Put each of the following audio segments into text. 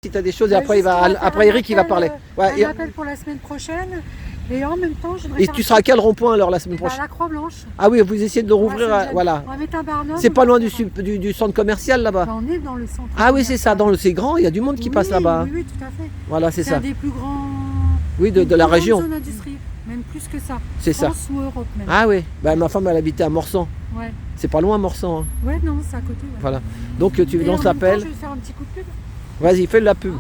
Si tu as des choses, et après, après Eric il va parler. Ouais, un appel pour la semaine prochaine. Et en même temps, je voudrais. Et tu seras à quel rond-point alors la semaine prochaine? À la Croix-Blanche. Ah oui, vous essayez de le rouvrir, voilà. On va mettre un Barnum. C'est pas loin du centre commercial là-bas. On est dans le centre. Ah oui, c'est ça, c'est grand, il y a du monde qui passe là-bas. Oui, tout à fait. Voilà, c'est ça. C'est un des plus grands. Oui, de la région. Zone industrie, même plus que ça. C'est ça. France ou Europe même. Ah oui, bah, ma femme elle habitait à Morsan. Ouais. C'est pas loin Morsan. Hein. Ouais, non, c'est à côté. Ouais. Voilà. Donc tu lances l'appel. Je vais faire un petit coup de pub. Vas-y, fais de la pub.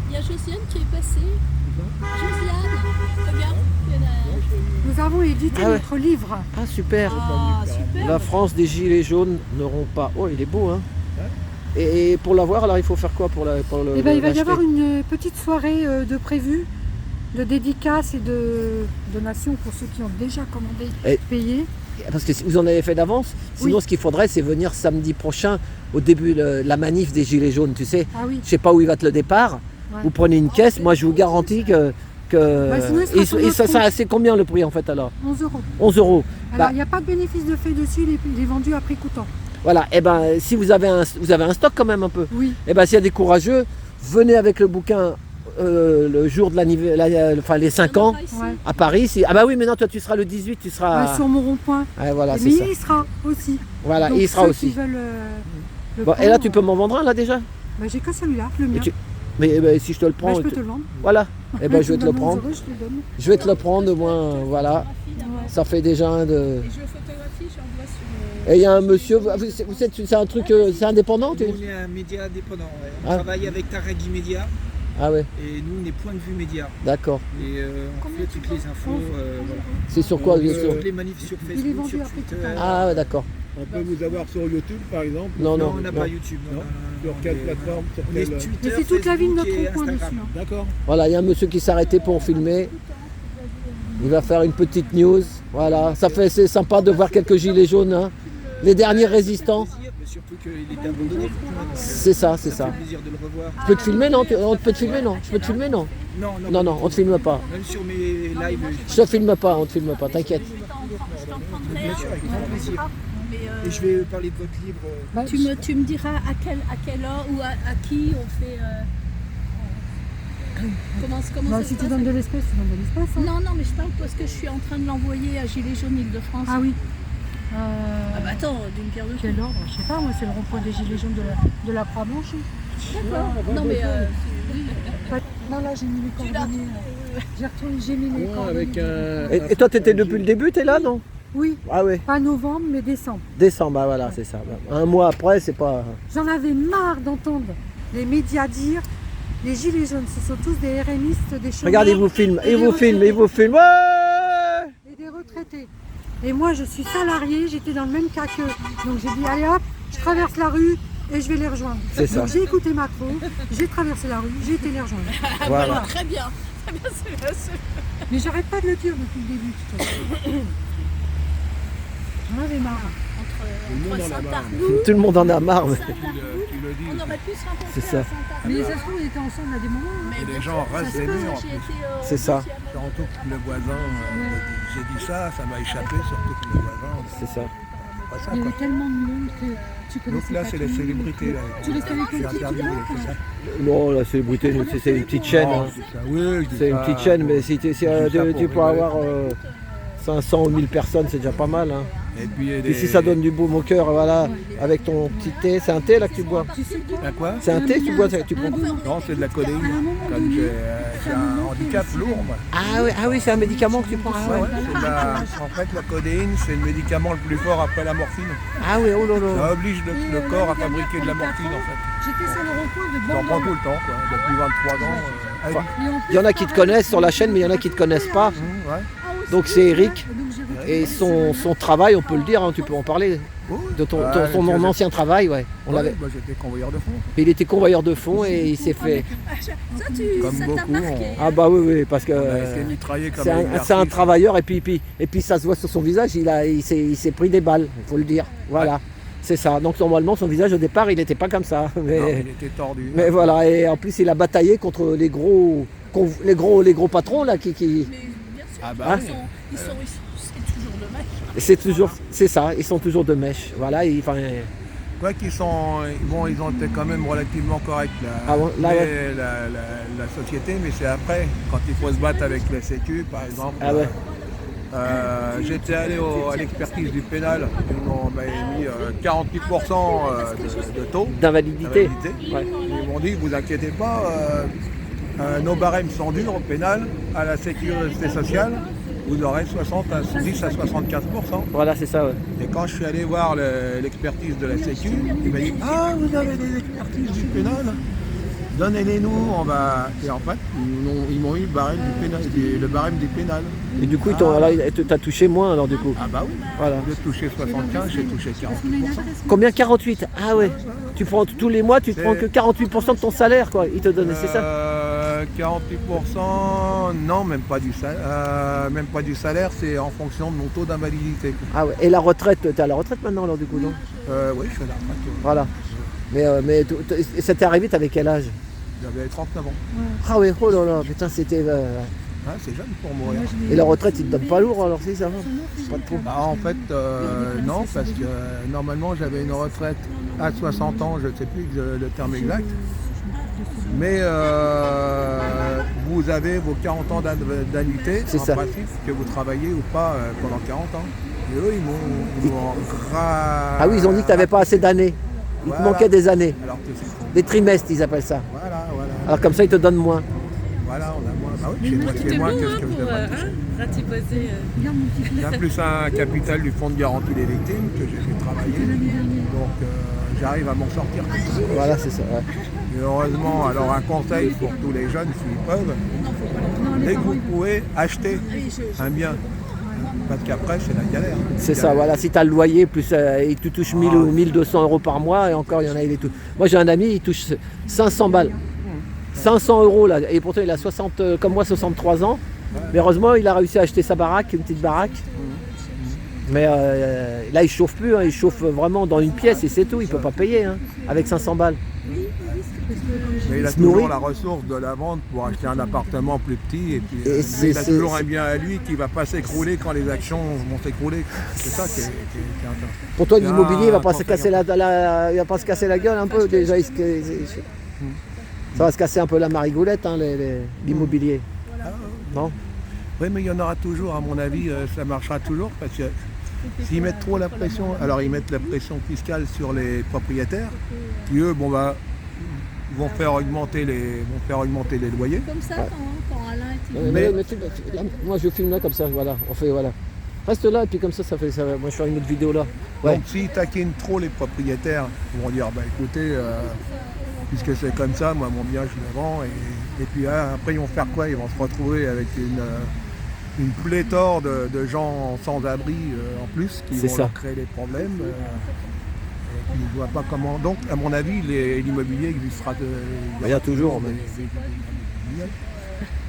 Il y a Josiane qui est passée. Josiane, regarde. Nous avons édité notre livre. Ah super. Ah, super. La France des gilets jaunes n'auront pas. Oh, il est beau, hein. Et pour l'avoir, alors il faut faire quoi pour le il va y avoir une petite soirée de prévue, de dédicaces et de donations pour ceux qui ont déjà commandé, payé. Parce que vous en avez fait d'avance. Sinon, ce qu'il faudrait, c'est venir samedi prochain au début de la manif des gilets jaunes, tu sais. Ah oui. Je sais pas où il va être le départ. Ouais. Vous prenez une caisse, moi je vous garantis que ça c'est combien le prix en fait alors? 11 euros. 11 euros. Alors il n'y a pas de bénéfice de fait dessus, il est vendu à prix coûtant. Voilà, et ben si vous avez un stock quand même un peu. Oui. Et ben s'il y a des courageux, venez avec le bouquin le jour de enfin les 5 ans à Paris. Ah bah oui, mais non, toi tu seras le 18, tu seras sur mon rond-point. Voilà, mais il sera aussi. Voilà, donc, il sera aussi. Qui veulent, bon, et là tu peux m'en vendre un là déjà? Bah, j'ai que celui-là, le mien. Mais si je te le prends, je peux te le vendre. Voilà. Et ben je vais te le prendre. Euros, je vais te le prendre au moins, voilà. Ça fait déjà un de. Et je photographie, j'envoie sur. Et il y a un monsieur, c'est un truc, c'est indépendant? On est un média indépendant. Ouais. On travaille avec Taregi Média. Ah ouais. Et nous, on est Point de Vue Média. D'accord. Et on fait toutes les infos. Voilà. C'est sur quoi toutes les manifs sur Facebook, sur Twitter. Ah ouais, d'accord. On peut vous avoir sur YouTube par exemple? Non, on n'a pas YouTube. Non. Sur quelle plateforme? On est Twitter, mais c'est toute la vie de notre Instagram. point dessus. D'accord. Voilà, il y a un monsieur qui s'est arrêté pour filmer. Il va faire une petite news. Voilà, c'est sympa de voir quelques gilets jaunes. Hein. Les derniers résistants. Surtout qu'il était abandonné. C'est ça, c'est ça. Ça fait plaisir de le revoir. Je peux te filmer, non? On peut te filmer, non? Je peux te filmer, non? Non, on te filme pas. Même sur mes lives. Je te filme pas, on te filme pas, t'inquiète. Bien sûr, avec grand plaisir. Et je vais parler de votre livre. Tu me diras à quelle heure ou à qui on fait. Comment si tu donnes de l'espèce, tu donnes de l'espèce. Hein. Non, mais je parle parce que je suis en train de l'envoyer à Gilets jaunes Île-de-France. Ah oui. Ah bah attends, d'une pierre deux coups. Quel ordre? Je sais pas, moi c'est le rond-point des Gilets jaunes de la Croix-Blanche. D'accord. Non mais. Non, là j'ai mis les coordonnées. J'ai mis les coordonnées. Et toi, t'étais depuis le début, t'es là, non? Oui. Ah ouais. Pas novembre, mais décembre. Décembre, bah voilà, c'est ça. Un mois après, c'est pas. J'en avais marre d'entendre les médias dire les Gilets jaunes, ce sont tous des RNistes, des chômeurs. Regarde, ils vous filment. Ouais! Et des retraités. Et moi, je suis salariée, j'étais dans le même cas qu'eux. Donc j'ai dit, allez hop, je traverse la rue et je vais les rejoindre. C'est ça. Donc j'ai écouté Macron, j'ai traversé la rue, j'ai été les rejoindre. Voilà. Très bien. Mais j'arrête pas de le dire depuis le début. De toute façon. J'en avais marre. Entre Saint-Arnoux. Tout le monde en a marre. Mais... Tu le dis. On aurait pu se rencontrer C'est ça. à Saint-Arnoux. Mais ça se trouve, on était ensemble à des moments. Et les gens restent des murs. C'est ça. Surtout que le voisin, j'ai dit ça m'a échappé, surtout que le voisin. C'est ça. Pas ça, Il y quoi. avait tellement de monde que tu connaissais Donc là, pas c'est tout les le monde. célébrités. Là. Tu restes avec Je suis une petite interviewé, idole, c'est ça. Non, la célébrité, c'est une petite chaîne. Non, Hein. c'est ça. Oui, C'est une petite chaîne, mais si tu peux pour avoir 500 ou 1000 personnes, c'est déjà pas mal. Hein. Et puis, Et si ça donne du baume au cœur, voilà, avec ton petit thé, c'est un thé là que tu bois? À quoi? C'est un thé que tu bois, tu prends? Non, c'est de la codéine. Comme j'ai un handicap lourd, moi. Ah oui, c'est un médicament que tu prends. Ah, ouais. En fait, la codéine, c'est le médicament le plus fort après la morphine. Ah oui, oh là là. Ça oblige le corps à fabriquer de la morphine, en fait. J'étais sur le rond-point de J'en prends tout Bordeaux. le temps, quoi. Depuis 23 ans. Et en plus, Il y en a qui te connaissent sur la chaîne, mais il y en a qui ne te connaissent pas. Ouais. Donc c'est Eric. donc j'ai repris. Et son travail, on peut le dire, hein, tu peux en parler. De ton ancien travail, ouais. J'étais convoyeur de fond. Il était convoyeur de fond et il s'est fait. Comme Ça t'a beaucoup, marqué. Ah bah oui, parce que On a été mitraillés comme c'est un travailleur et puis ça se voit sur son visage, il s'est pris des balles, il faut le dire. Voilà, c'est ça. Donc normalement son visage au départ il n'était pas comme ça. Mais, Non, il était tordu. mais voilà, et en plus il a bataillé contre les gros patrons là qui. Mais bien sûr, Ah bah oui. c'est toujours de mèche. C'est ça, ils sont toujours de mèche. Voilà, Ouais, ils ont été quand même relativement corrects, la société, mais c'est après, quand il faut se battre avec la Sécu, par exemple. Ah ouais. J'étais allé à l'expertise du pénal, ils m'avaient mis 48% de taux D'invalidité. Ouais. Ils m'ont dit, vous inquiétez pas, nos barèmes sont durs au pénal, à la sécurité sociale, vous aurez 10 à 75%. Voilà, c'est ça, ouais. Et quand je suis allé voir l'expertise de la Sécu, il m'a dit, ah, vous avez des expertises du pénal, donnez-les-nous, on va... Et en fait, ils m'ont eu le barème du pénal. Et du coup, t'as touché moins alors du coup. Ah bah oui, voilà. Au lieu de toucher 75, j'ai touché 48%. Combien? 48? Ah ouais. Tu prends tous les mois, tu prends que 48% de ton salaire, quoi. Ils te donnent, c'est ça? 48%, non, même pas du salaire, c'est en fonction de mon taux d'invalidité. Ah ouais. Et la retraite, t'es à la retraite maintenant alors du coup, non? Oui, je suis à la retraite. Voilà. Mais ça t'est arrivé, t'avais quel âge? J'avais 39 ans. Ah ouais, oh là là, putain, c'était... C'est jeune pour mourir. Et la retraite, ils te donnent pas lourd alors, si ça va? Pas trop. Bah, en fait, non, parce que normalement j'avais une retraite à 60 ans, je ne sais plus le terme exact. Mais vous avez vos 40 ans d'annuité, en principe, que vous travaillez ou pas pendant 40 ans. Et eux, ils m'ont Ah oui, ils ont dit que tu n'avais pas assez d'années. Il te manquait des années. Alors, des trimestres, ils appellent ça. Voilà. Alors comme ça, ils te donnent moins. Voilà, on a moins. Bah oui, c'est moins que ce que je devrais toucher. J'ai en plus un capital du fonds de garantie des victimes que j'ai fait travailler. Donc j'arrive à m'en sortir. Voilà, c'est ça. Ouais. Et heureusement, alors un conseil pour tous les jeunes, s'ils peuvent, dès que vous pouvez, acheter un bien. Parce qu'après, c'est la galère. C'est ça, voilà. Si tu as le loyer, plus il te touche 1000 ou 1200 € par mois, et encore, il y en a, il est tout. Moi, j'ai un ami, il touche 500 balles. 500 € là, et pourtant il a 63 ans, mais heureusement il a réussi à acheter sa baraque, une petite baraque. Mais là il chauffe plus, il chauffe vraiment dans une pièce et c'est tout, il peut pas payer avec 500 balles. Mais il a toujours la ressource de la vente pour acheter un appartement plus petit et puis il a toujours un bien à lui qui ne va pas s'écrouler quand les actions vont s'écrouler. C'est ça qui est intéressant. Pour toi l'immobilier il va pas se casser il va pas se casser la gueule un peu déjà. Ça va se casser un peu la marigoulette, l'immobilier. Non? Oui, mais il y en aura toujours, à mon avis, ça marchera toujours, parce que s'ils mettent trop la pression, alors ils mettent la pression fiscale sur les propriétaires, qui eux, vont faire augmenter les loyers. Comme ça, quand Alain est... Moi je filme là comme ça, voilà, on fait, voilà. Reste là et puis comme ça, ça fait. Moi je fais une autre vidéo là. Ouais. Donc s'ils taquinent trop les propriétaires, ils vont dire, bah écoutez, puisque c'est comme ça, moi mon bien je le vends et puis après ils vont faire quoi? Ils vont se retrouver avec une pléthore de gens sans abri en plus qui vont leur créer des problèmes. Ils ne voient pas comment. Donc à mon avis l'immobilier existera. Il y a toujours.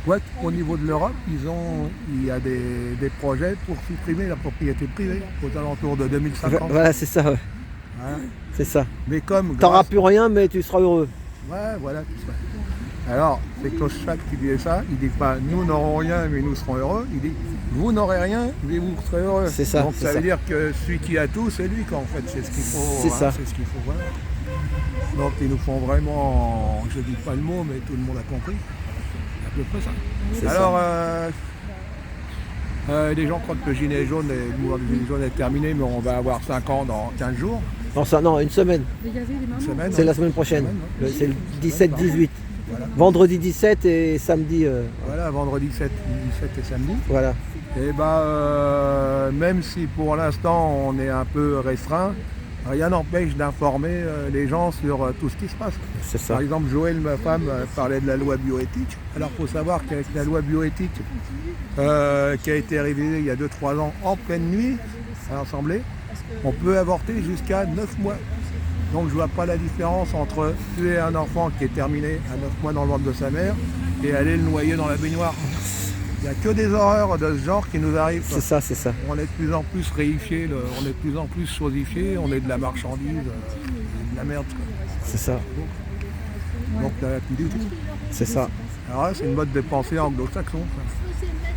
Ouais, au niveau de l'Europe, il y a des projets pour supprimer la propriété privée aux alentours de 2050. Voilà, c'est ça. Ouais. C'est ça. Mais comme t'auras plus rien, mais tu seras heureux. Ouais, voilà, tout ça. Alors, c'est Klaus Schwab qui dit ça. Il dit pas nous n'aurons rien, mais nous serons heureux. Il dit vous n'aurez rien, mais vous serez heureux. C'est ça. Donc ça veut dire que celui qui a tout, c'est lui qu'en fait, c'est ce qu'il faut. C'est ça. C'est ce qu'il faut. Voilà. Donc ils nous font vraiment, je dis pas le mot, mais tout le monde a compris. C'est à peu près ça. Alors, les gens croient que le gilet jaune, le mouvement du gilet jaune est terminé, mais on va avoir 5 ans dans 15 jours. Non, une semaine. C'est la semaine prochaine. C'est le 17-18. Voilà. Vendredi 17 et samedi. Voilà, vendredi 17 et samedi. Voilà. Et même si pour l'instant on est un peu restreint, rien n'empêche d'informer les gens sur tout ce qui se passe. C'est ça. Par exemple, Joël, ma femme, parlait de la loi bioéthique. Alors il faut savoir qu'avec la loi bioéthique qui a été révisée il y a 2-3 ans en pleine nuit à l'Assemblée, on peut avorter jusqu'à 9 mois. Donc je ne vois pas la différence entre tuer un enfant qui est terminé à 9 mois dans le ventre de sa mère et aller le noyer dans la baignoire. Il n'y a que des horreurs de ce genre qui nous arrivent. C'est ça, c'est ça. On est de plus en plus réifiés, on est de plus en plus chosifiés, on est de la marchandise, de la merde. C'est ça. Donc là, plus du tout. C'est ça. Alors là, c'est une mode de pensée anglo-saxon.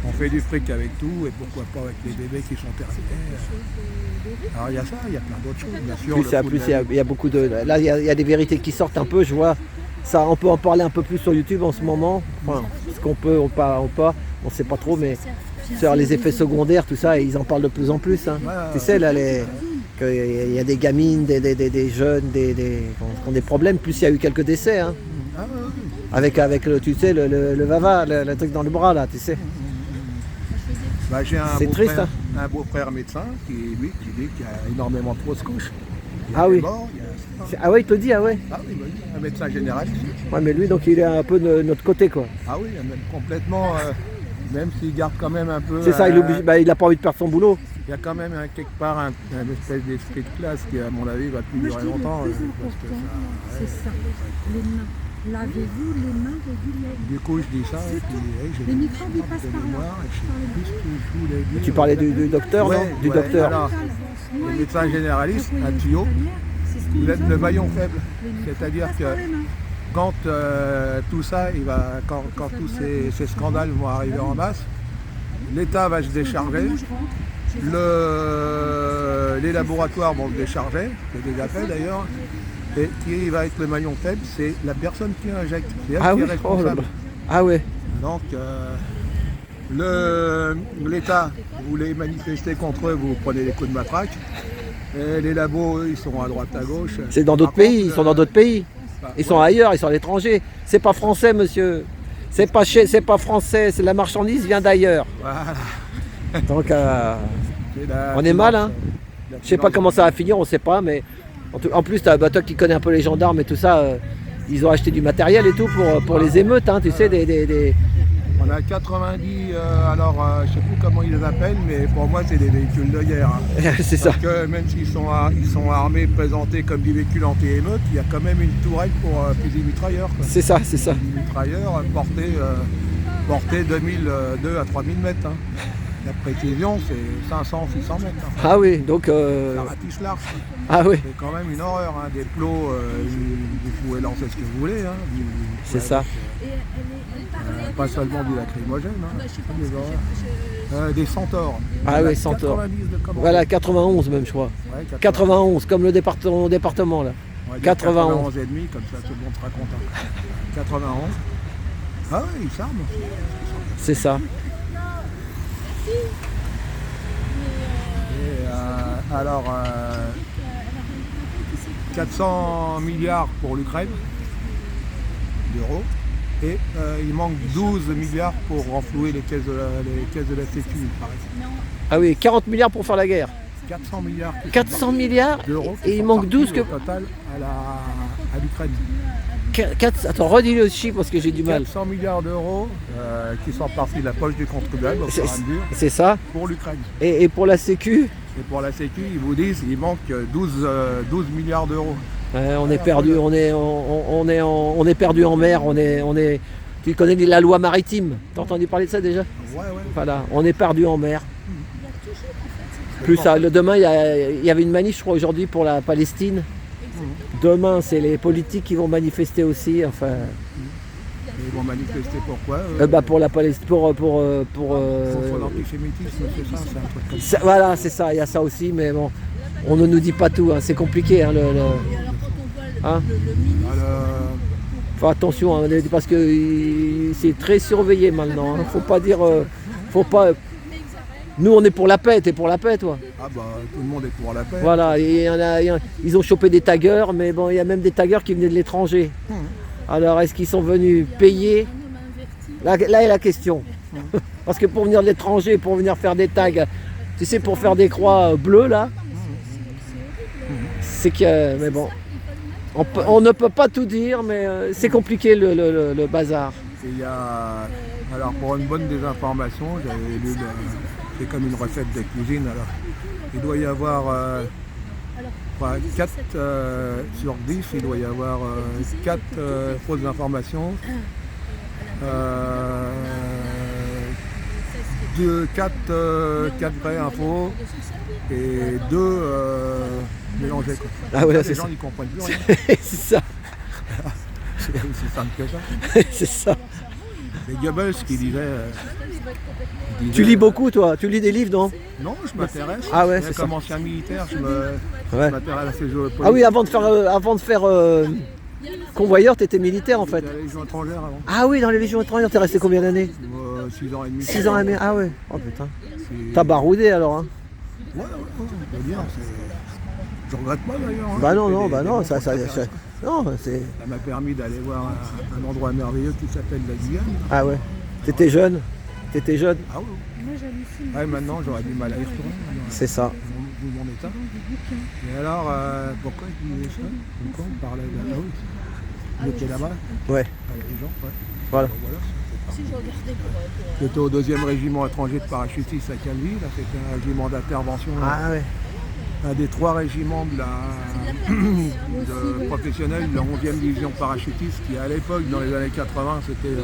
On fait du fric avec tout, et pourquoi pas avec les bébés qui sont terminés. Alors il y a ça, il y a plein d'autres choses, bien sûr. Il y a beaucoup de... Là, il y a des vérités qui sortent un peu, je vois. Ça, on peut en parler un peu plus sur YouTube en ce moment. Enfin, ce qu'on peut ou pas, on sait pas trop, mais sur les effets secondaires, tout ça, ils en parlent de plus en plus. Hein. Tu sais, là, qu'il y a des gamines, des jeunes, qui ont des problèmes, plus il y a eu quelques décès. Hein. Avec tu sais, le vava, le truc dans le bras, là, tu sais. Bah, j'ai c'est triste, hein. Un beau-frère médecin qui dit qu'il y a énormément de fausses couches. Ah oui. Ah ouais, il te dit, ah ouais. Ah oui, un médecin généraliste. Ouais, mais lui, donc il est un peu de notre côté, quoi. Ah oui, même complètement, même s'il garde quand même un peu... C'est ça, il a pas envie de perdre son boulot. Il y a quand même quelque part un espèce d'esprit de classe qui, à mon avis, va plus durer longtemps. C'est ça, les mains. Lavez-vous les mains régulièrement. Du coup, je dis ça, et puis j'ai les microbes ils passent par là. Tu parlais du docteur, non? Du docteur. Alors, le médecin généraliste, un tuyau, vous êtes le maillon faible. C'est-à-dire que quand tout ça, quand tous ces scandales vont arriver en masse, l'État va se décharger, les laboratoires vont se décharger, c'est des appels d'ailleurs. Et qui va être le maillon faible, c'est la personne qui injecte. C'est elle qui est responsable. Ah ouais. Donc l'État, vous voulez manifester contre eux, vous prenez les coups de matraque. Et les labos, eux, ils sont à droite, à gauche. C'est dans d'autres pays, ils sont dans d'autres pays. Ils sont ailleurs, ils sont à l'étranger. C'est pas français, monsieur. C'est pas français, c'est la marchandise vient d'ailleurs. Voilà. Donc on est mal, hein. Je sais pas comment ça va finir, on sait pas, mais en plus, toi qui connais un peu les gendarmes et tout ça, ils ont acheté du matériel et tout pour les émeutes, hein, tu sais, On a 90, je sais plus comment ils les appellent, mais pour moi c'est des véhicules de guerre. Hein. C'est ça. Parce que même s'ils sont armés, présentés comme des véhicules anti-émeutes, il y a quand même une tourelle pour fusil mitrailleur. C'est ça. Fusil mitrailleur porté 2002 à 3000 mètres. Hein. La précision, c'est 500-600 mètres. Hein. Ah oui, donc... Ça ratisse large. Ah oui. C'est quand même une horreur. Hein. Des plots, vous pouvez lancer ce que vous voulez. Hein. C'est ça. Pas seulement du lacrymogène. Hein. Des centaures. Ah oui, centaures. Voilà, 91 même, je crois. Ouais, 91, comme le département là. Ouais, 91 et demi, comme ça tout le monde sera content. 91. Ah oui, ils s'arment. C'est ça. Et, alors, 400 milliards pour l'Ukraine d'euros et il manque 12 milliards pour renflouer les caisses de la Sécu, il paraît. Ah oui, 40 milliards pour faire la guerre. 400 milliards. 400 milliards d'euros et il manque 12 au total à l'Ukraine. Attends, redis le chiffre parce que j'ai du mal. 400 milliards d'euros qui sont partis de la poche du contribuable au fur et à mesure. C'est ça. Pour l'Ukraine. Et pour la Sécu? Et pour la Sécu, ils vous disent qu'il manque 12 milliards d'euros. On est perdu, on est perdu en mer, tu connais la loi maritime, t'as entendu parler de ça déjà? Ouais. Voilà, on est perdu en mer. Plus ça, demain il y avait une manif je crois aujourd'hui pour la Palestine. Demain c'est les politiques qui vont manifester aussi, enfin. Ils vont manifester pourquoi pour la Palestine, pour l'antisémitisme, c'est ça, c'est un truc comme ça. Voilà, c'est ça, il y a ça aussi, mais bon, on ne nous dit pas tout, hein, c'est compliqué. Hein, hein Faut attention, hein, parce que c'est très surveillé maintenant. Hein, faut pas dire, faut pas. Nous, on est pour la paix. T'es pour la paix, toi? Ah bah, tout le monde est pour la paix. Voilà, ils ont chopé des taggers, mais bon, il y a même des taggers qui venaient de l'étranger. Alors, est-ce qu'ils sont venus payer? Là est la question. Parce que pour venir de l'étranger, pour venir faire des tags, tu sais, pour faire des croix bleues, là, c'est que... Mais bon, on ne peut pas tout dire, mais c'est compliqué le bazar. Il y a... Alors, pour une bonne désinformation, j'avais lu... C'est comme une recette de cuisine, alors il doit y avoir 4 sur 10, il doit y avoir 4 fausses informations, 4 vraies infos et 2 mélangées. Quoi. Ah ouais, les gens n'y comprennent plus rien. C'est ça. C'est aussi simple que ça. C'est ça. C'est Goebbels qui disait... Tu lis beaucoup, toi? Tu lis des livres, non? Non, je m'intéresse. Ah ouais, Même c'est comme ça. ancien militaire, je Ouais. m'intéresse à ces jeux politiques. Ah oui, avant de faire convoyeur, tu étais militaire en fait. J'étais à la Légion étrangère avant. Ah oui, dans les légions étrangères, t'es resté combien d'années? 6 ans et demi. 6 ans et demi. Ah ouais. Oh putain. C'est- T'as baroudé alors, hein? Ouais, on peut dire. Je regrette pas d'ailleurs. hein. Bah non, J'ai non, fait bah des non, bons ça, concerts. non, c'est... Ça m'a permis d'aller voir un endroit merveilleux qui s'appelle la Guyane. Ah ouais. T'étais jeune. T'étais jeune. Ah oui. Moi, j'hallucine. Ouais, maintenant j'aurais du mal à y retourner. C'est ça. Vu mon état. Et alors, pourquoi il disait ça? Pourquoi on parlait de... Ah oui. Il était là-bas, Ouais. à la Légion, ouais. Voilà. Donc voilà, j'étais au 2e régiment étranger de parachutistes à Calvi. Là, c'était un régiment d'intervention. Ah ouais. Un des 3 régiments de la professionnels de la 11e division parachutiste qui à l'époque, dans les années 80, c'était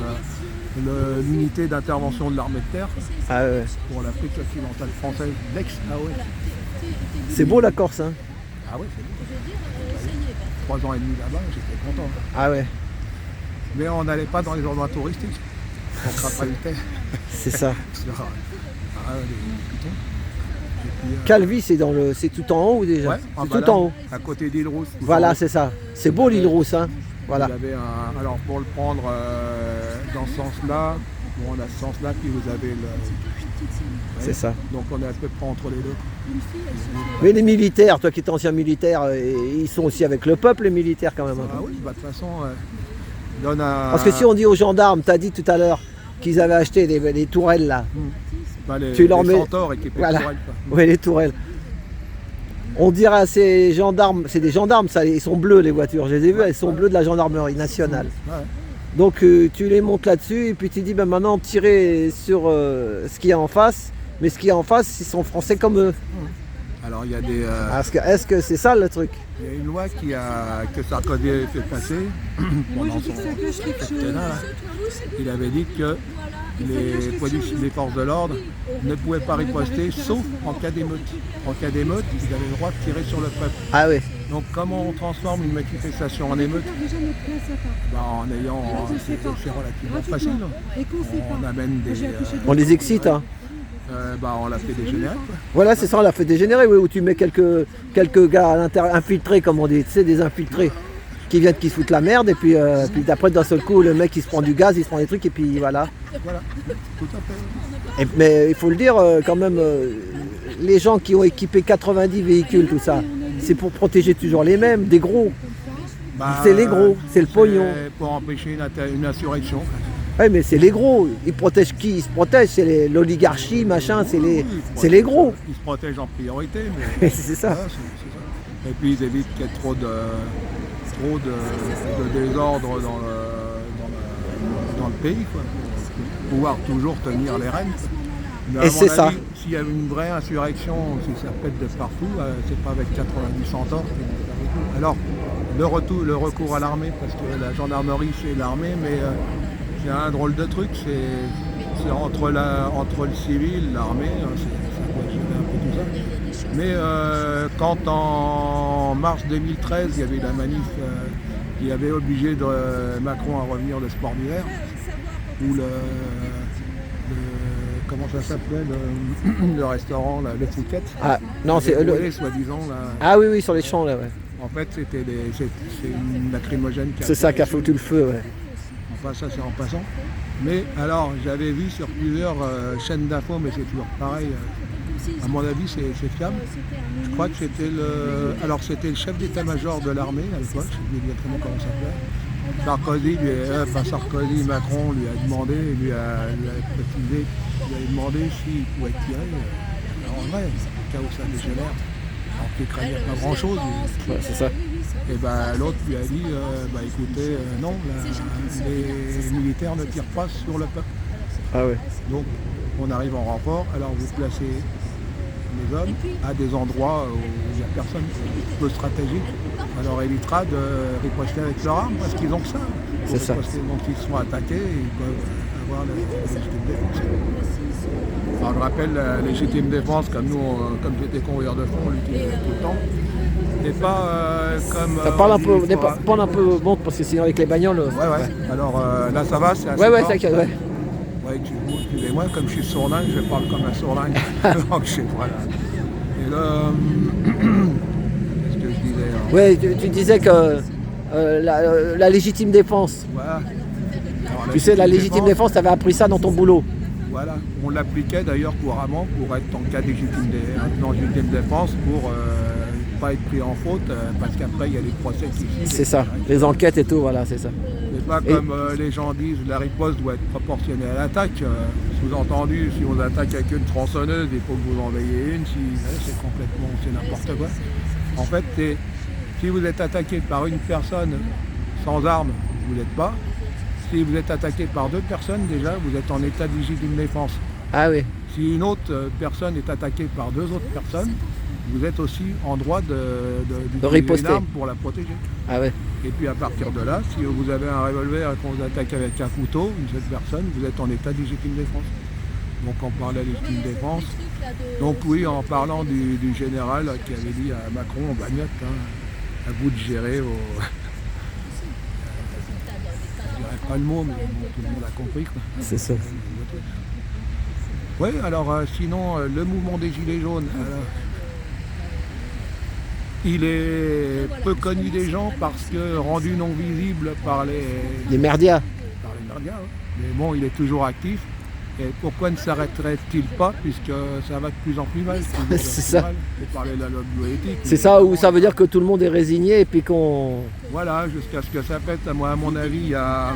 l'unité d'intervention de l'armée de terre Ah ouais. pour l'Afrique occidentale française, l'ex AOF. C'est beau la Corse, hein? Ah ouais, c'est beau. 3 ans et demi là-bas, j'étais content. Ah ouais. Mais on n'allait pas dans les endroits touristiques. On crapahutait C'est ça. sur les pitons. Et puis, Calvi, c'est tout en haut déjà? ouais, C'est bas tout en haut. à côté d'Île Rousse. tout en Voilà, haut. c'est ça. C'est beau l'île Rousse, hein? Voilà. Vous avez alors pour le prendre dans ce sens-là, bon, on a ce sens-là, puis vous avez le... C'est Ouais. ça. Donc on est à peu près entre les deux. Mais les militaires, toi qui es ancien militaire, ils sont aussi avec le peuple, les militaires quand même. Ah oui, bah, de toute façon, donne un... Parce que si on dit aux gendarmes, t'as dit tout à l'heure qu'ils avaient acheté des tourelles là. bah, les, tu leur les mets- centaures équipés Voilà. de tourelles, quoi. Oui, les tourelles. On dirait à ces gendarmes, c'est des gendarmes, ça, ils sont bleus les voitures, je les ai vues, elles sont bleues de la gendarmerie nationale. Ouais. Donc tu les montes là-dessus et puis tu dis ben, maintenant tirez sur ce qu'il y a en face, mais ce qu'il y a en face, ils sont français comme eux. Alors il y a des... Est-ce que c'est ça le truc? il y a une loi que Sarkozy avait fait passer Moi, pendant je dis que ça son cache quelque chose. quinquennat, là. Il avait dit que les forces de l'ordre ne pouvaient pas riposter sauf en cas d'émeute. En cas d'émeute, ils avaient le droit de tirer sur le peuple. Ah oui, Donc comment on transforme une manifestation en émeute? Déjà, notre place à part. En ayant... C'est relativement facile. Et qu'on sait pas. On amène des... J'ai accouché on les excite. Hein. on l'a fait dégénérer, quoi. Voilà, c'est ça, on l'a fait dégénérer, oui, où tu mets quelques gars à l'intérieur, infiltrés comme on dit, tu sais, des infiltrés qui viennent, qui se foutent la merde, et puis d'après d'un seul coup, le mec il se prend du gaz, il se prend des trucs, et puis voilà. Voilà, tout à fait. Mais il faut le dire quand même, les gens qui ont équipé 90 véhicules, tout ça, c'est pour protéger toujours les mêmes, des gros. Bah, C'est les gros, c'est le pognon. Pour empêcher une insurrection. Oui, mais c'est les gros. Ils protègent qui? Ils se protègent, c'est l'oligarchie, machin, c'est les gros. Ils se protègent en priorité, mais C'est ça. voilà, c'est ça. Et puis ils évitent qu'il y ait trop de désordre dans le pays, quoi. Pour pouvoir toujours tenir les rênes. Mais à Et mon c'est ça. avis, s'il y a une vraie insurrection, si ça pète de partout, c'est pas avec 90 centaures qu'ils vont faire le coup. Alors, le recours à l'armée, parce que la gendarmerie c'est l'armée, mais c'est un drôle de truc, c'est entre le civil, l'armée, ça peut gérer un peu tout ça. Mais quand en mars 2013, il y avait la manif qui avait obligé Macron à revenir de sport d'hiver, où comment ça s'appelait, le restaurant, là, le Fouquet. Ah, non, c'est Soi-disant, là. Ah oui, oui, sur les champs, là, ouais. En fait, c'est une lacrymogène qui a C'est ça été qui a foutu le feu, ouais. Enfin, ça, c'est en passant. Mais alors, j'avais vu sur plusieurs chaînes d'infos, mais c'est toujours pareil. À mon avis, c'est fiable. Je crois que c'était c'était le chef d'état-major de l'armée à l'époque, je ne sais plus exactement comment ça s'appelait. Sarkozy, Macron lui a demandé, lui a précisé, lui a demandé s'il pouvait tirer. Alors, en vrai, au cas où ça dégénère, alors qu'il ne craignait pas grand-chose. Ouais, c'est ça. Et ben l'autre lui a dit, écoutez, non, les militaires ne tirent pas sur le peuple. Ah ouais. Donc on arrive en renfort, alors vous placez les hommes à des endroits où il n'y a personne, peu stratégique. Alors évitera de riposter avec leurs armes parce qu'ils ont que ça. C'est ça. Parce que donc ils se sont attaqués et ils peuvent avoir la légitime défense. Alors je rappelle la légitime défense, comme nous, comme j'étais convoyeur de front, on l'utilisait tout le temps. Et pas comme... Ça parle un peu, parle un peu bon, parce que sinon avec les bagnoles... Ouais. Alors là ça va, c'est assez Ouais, fort. c'est ouais. Ouais, excusez-moi, comme je suis sourdingue, je parle comme un sourdingue. Donc, voilà. Et là, qu'est-ce que je disais hein? Oui, tu disais que la légitime défense. Voilà. Alors, Tu sais, la légitime défense, tu avais appris ça dans ton boulot. Voilà, on l'appliquait d'ailleurs couramment pour être en cas de légitime défense pour ne pas être pris en faute parce qu'après il y a les procès qui suivent. C'est ça, les enquêtes et tout, voilà, c'est ça. C'est pas comme les gens disent, la riposte doit être proportionnée à l'attaque. Sous-entendu, si on attaque avec une tronçonneuse, il faut que vous en veillez une, c'est n'importe quoi. En fait, si vous êtes attaqué par une personne sans arme, vous l'êtes pas. Si vous êtes attaqué par 2 personnes, déjà, vous êtes en état de légitime défense. Ah oui, Si une autre personne est attaquée par 2 autres personnes, vous êtes aussi en droit d'utiliser riposter. une arme pour la protéger. ah ouais. Et puis à partir de là, si vous avez un revolver et qu'on vous attaque avec un couteau, une seule personne, vous êtes en état de légitime défense. Donc on parle de légitime défense. Donc oui, en parlant du général qui avait dit à Macron en bagnole, à vous de gérer vos... Je dirais pas le mot, mais bon, tout le monde a compris, quoi. C'est ça. Oui, alors sinon, le mouvement des Gilets jaunes, il est peu connu des gens parce que rendu non visible par Les merdias. médias. Hein. Mais bon, il est toujours actif. Et pourquoi ne s'arrêterait-il pas puisque ça va de plus en plus mal. C'est ça. On parlait de la loi bioéthique. C'est ça où ça veut dire que tout le monde est résigné et puis qu'on... Voilà, jusqu'à ce que ça pète. Moi, à mon avis, il y a...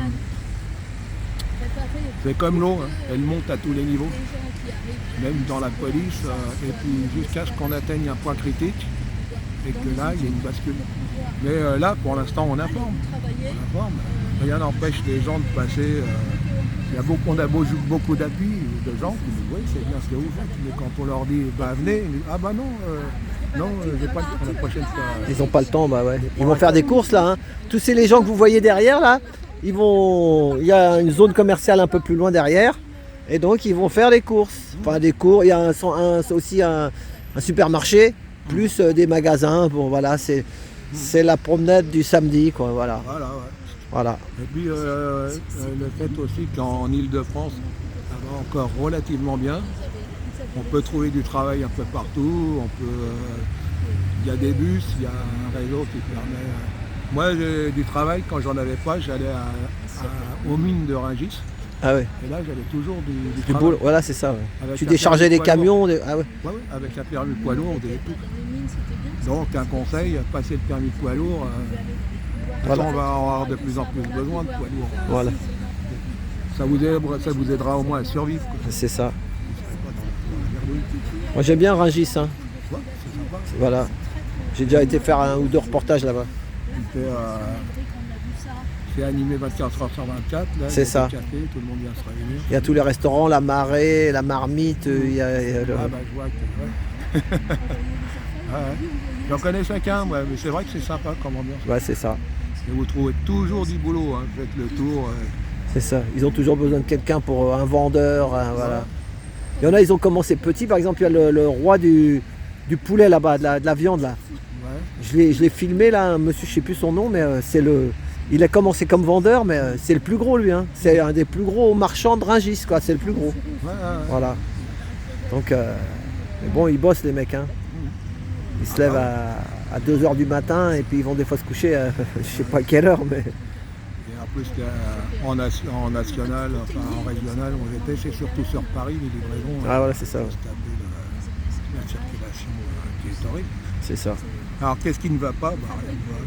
C'est comme l'eau, hein. Elle monte à tous les niveaux, même dans la police, et puis jusqu'à ce qu'on atteigne un point critique, et que là, il y a une bascule. Mais là, pour l'instant, on informe. Rien n'empêche les gens de passer. On a beaucoup d'appui de gens qui disent oui, c'est bien ce que vous faites, mais quand on leur dit bah venez, ils disent ah bah non, j'ai pas le temps la prochaine fois. Ils n'ont pas le temps, bah ouais. Ils vont faire des courses là. Hein. Tous ces les gens que vous voyez derrière là, il y a une zone commerciale un peu plus loin derrière, et donc ils vont faire des courses. Enfin des cours, il y a aussi un supermarché, plus des magasins. Bon voilà, c'est la promenade du samedi quoi, voilà. Voilà. Et puis le fait aussi qu'en Ile-de-France, ça va encore relativement bien. On peut trouver du travail un peu partout. Il y a des bus, il y a un réseau qui permet. Moi, j'ai du travail, quand j'en avais pas, j'allais aux mines de Rungis. Ah ouais. Et là, j'avais toujours du travail. Boulot. Voilà, c'est ça. Ouais. Tu un déchargeais des permis poids camions. lourd. Ah ouais. Ouais, avec un permis poids lourd, on faisait tout. Donc, un conseil, passer le permis poids lourd. Voilà. On va avoir de plus en plus besoin de poids lourds. Voilà. Ça vous aidera au moins à survivre. Quoi. C'est ça. Moi, j'aime bien Rungis. Hein. Ouais, c'est sympa. Voilà. J'ai déjà été faire 1 ou 2 reportages là-bas. C'est animé 24 heures sur 24. Là, C'est ça. Café, tout le monde vient se réunir. Il y a tous les restaurants, la marée, la marmite. Il y a Ah bah je vois que... Ouais. Ah, ouais. J'en connais chacun, ouais, mais c'est vrai que c'est sympa comme ambiance. Ouais, c'est ça. Et vous trouvez toujours du boulot, hein. Faites le tour. C'est ça. Ils ont toujours besoin de quelqu'un pour un vendeur. Voilà. Il y en a, ils ont commencé petit. Par exemple, il y a le roi du poulet là-bas, de la viande là. Ouais. Je l'ai filmé là, un monsieur, je sais plus son nom, mais il a commencé comme vendeur, mais c'est le plus gros lui. Hein. C'est un des plus gros marchands de Rungis, quoi. C'est le plus gros. Ouais. Voilà. Donc, mais bon, ils bossent les mecs. Hein. Ils se lèvent à 2h du matin et puis ils vont des fois se coucher à je sais pas quelle heure. Mais... Et en plus, en national, enfin en régional, on était, c'est surtout sur Paris, les livraisons. Ah voilà, c'est ça. Ouais. La circulation qui est horrible. C'est ça. Alors qu'est-ce qui ne va pas? Bah, rien ne va.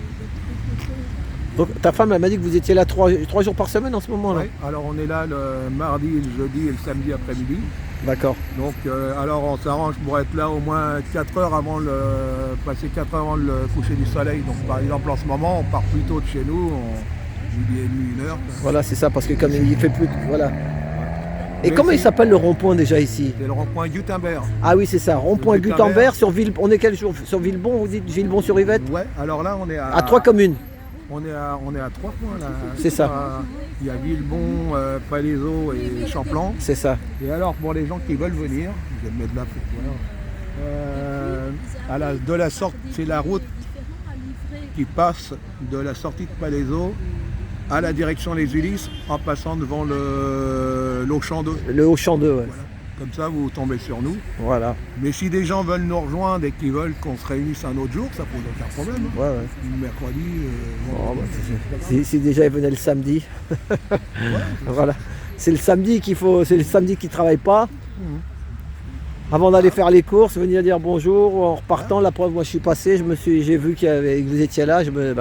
Donc ta femme elle m'a dit que vous étiez là 3 jours par semaine en ce moment là. Oui, alors on est là le mardi, le jeudi et le samedi après-midi. D'accord. Donc alors on s'arrange pour être là au moins 4 heures passer 4 heures avant le coucher du soleil. Donc par exemple en ce moment on part plus tôt de chez nous, midi et demi, 1 heure. Voilà c'est ça parce que comme il fait plus. Voilà. Et comment il s'appelle le rond-point déjà ici? C'est le rond-point Gutenberg. Ah oui c'est ça, rond-point Gutenberg sur Ville. On est quel jour? Sur Villebon, vous dites Villebon-sur-Yvette? Ouais, alors là on est à 3 communes. On est à 3 points là. C'est ça. Il y a Villebon, Palaiseau et Champlan. C'est ça. Et alors pour les gens qui veulent venir, je vais me mettre là pour de la sorte, c'est la route qui passe de la sortie de Palaiseau à la direction Les Ulysse en passant devant l'Auchan 2. Le Auchan 2, ouais. Voilà. Comme ça, vous tombez sur nous. Voilà. Mais si des gens veulent nous rejoindre et qu'ils veulent qu'on se réunisse un autre jour, ça pose aucun problème. Hein. Ouais, ouais. Mercredi. Oh, bah, si déjà ils venaient le samedi. Voilà. C'est le samedi qu'il faut, c'est le samedi qu'ils ne travaillent pas. Avant d'aller faire les courses, venir dire bonjour en repartant. La preuve, moi je suis passé, j'ai vu que vous étiez là. Venez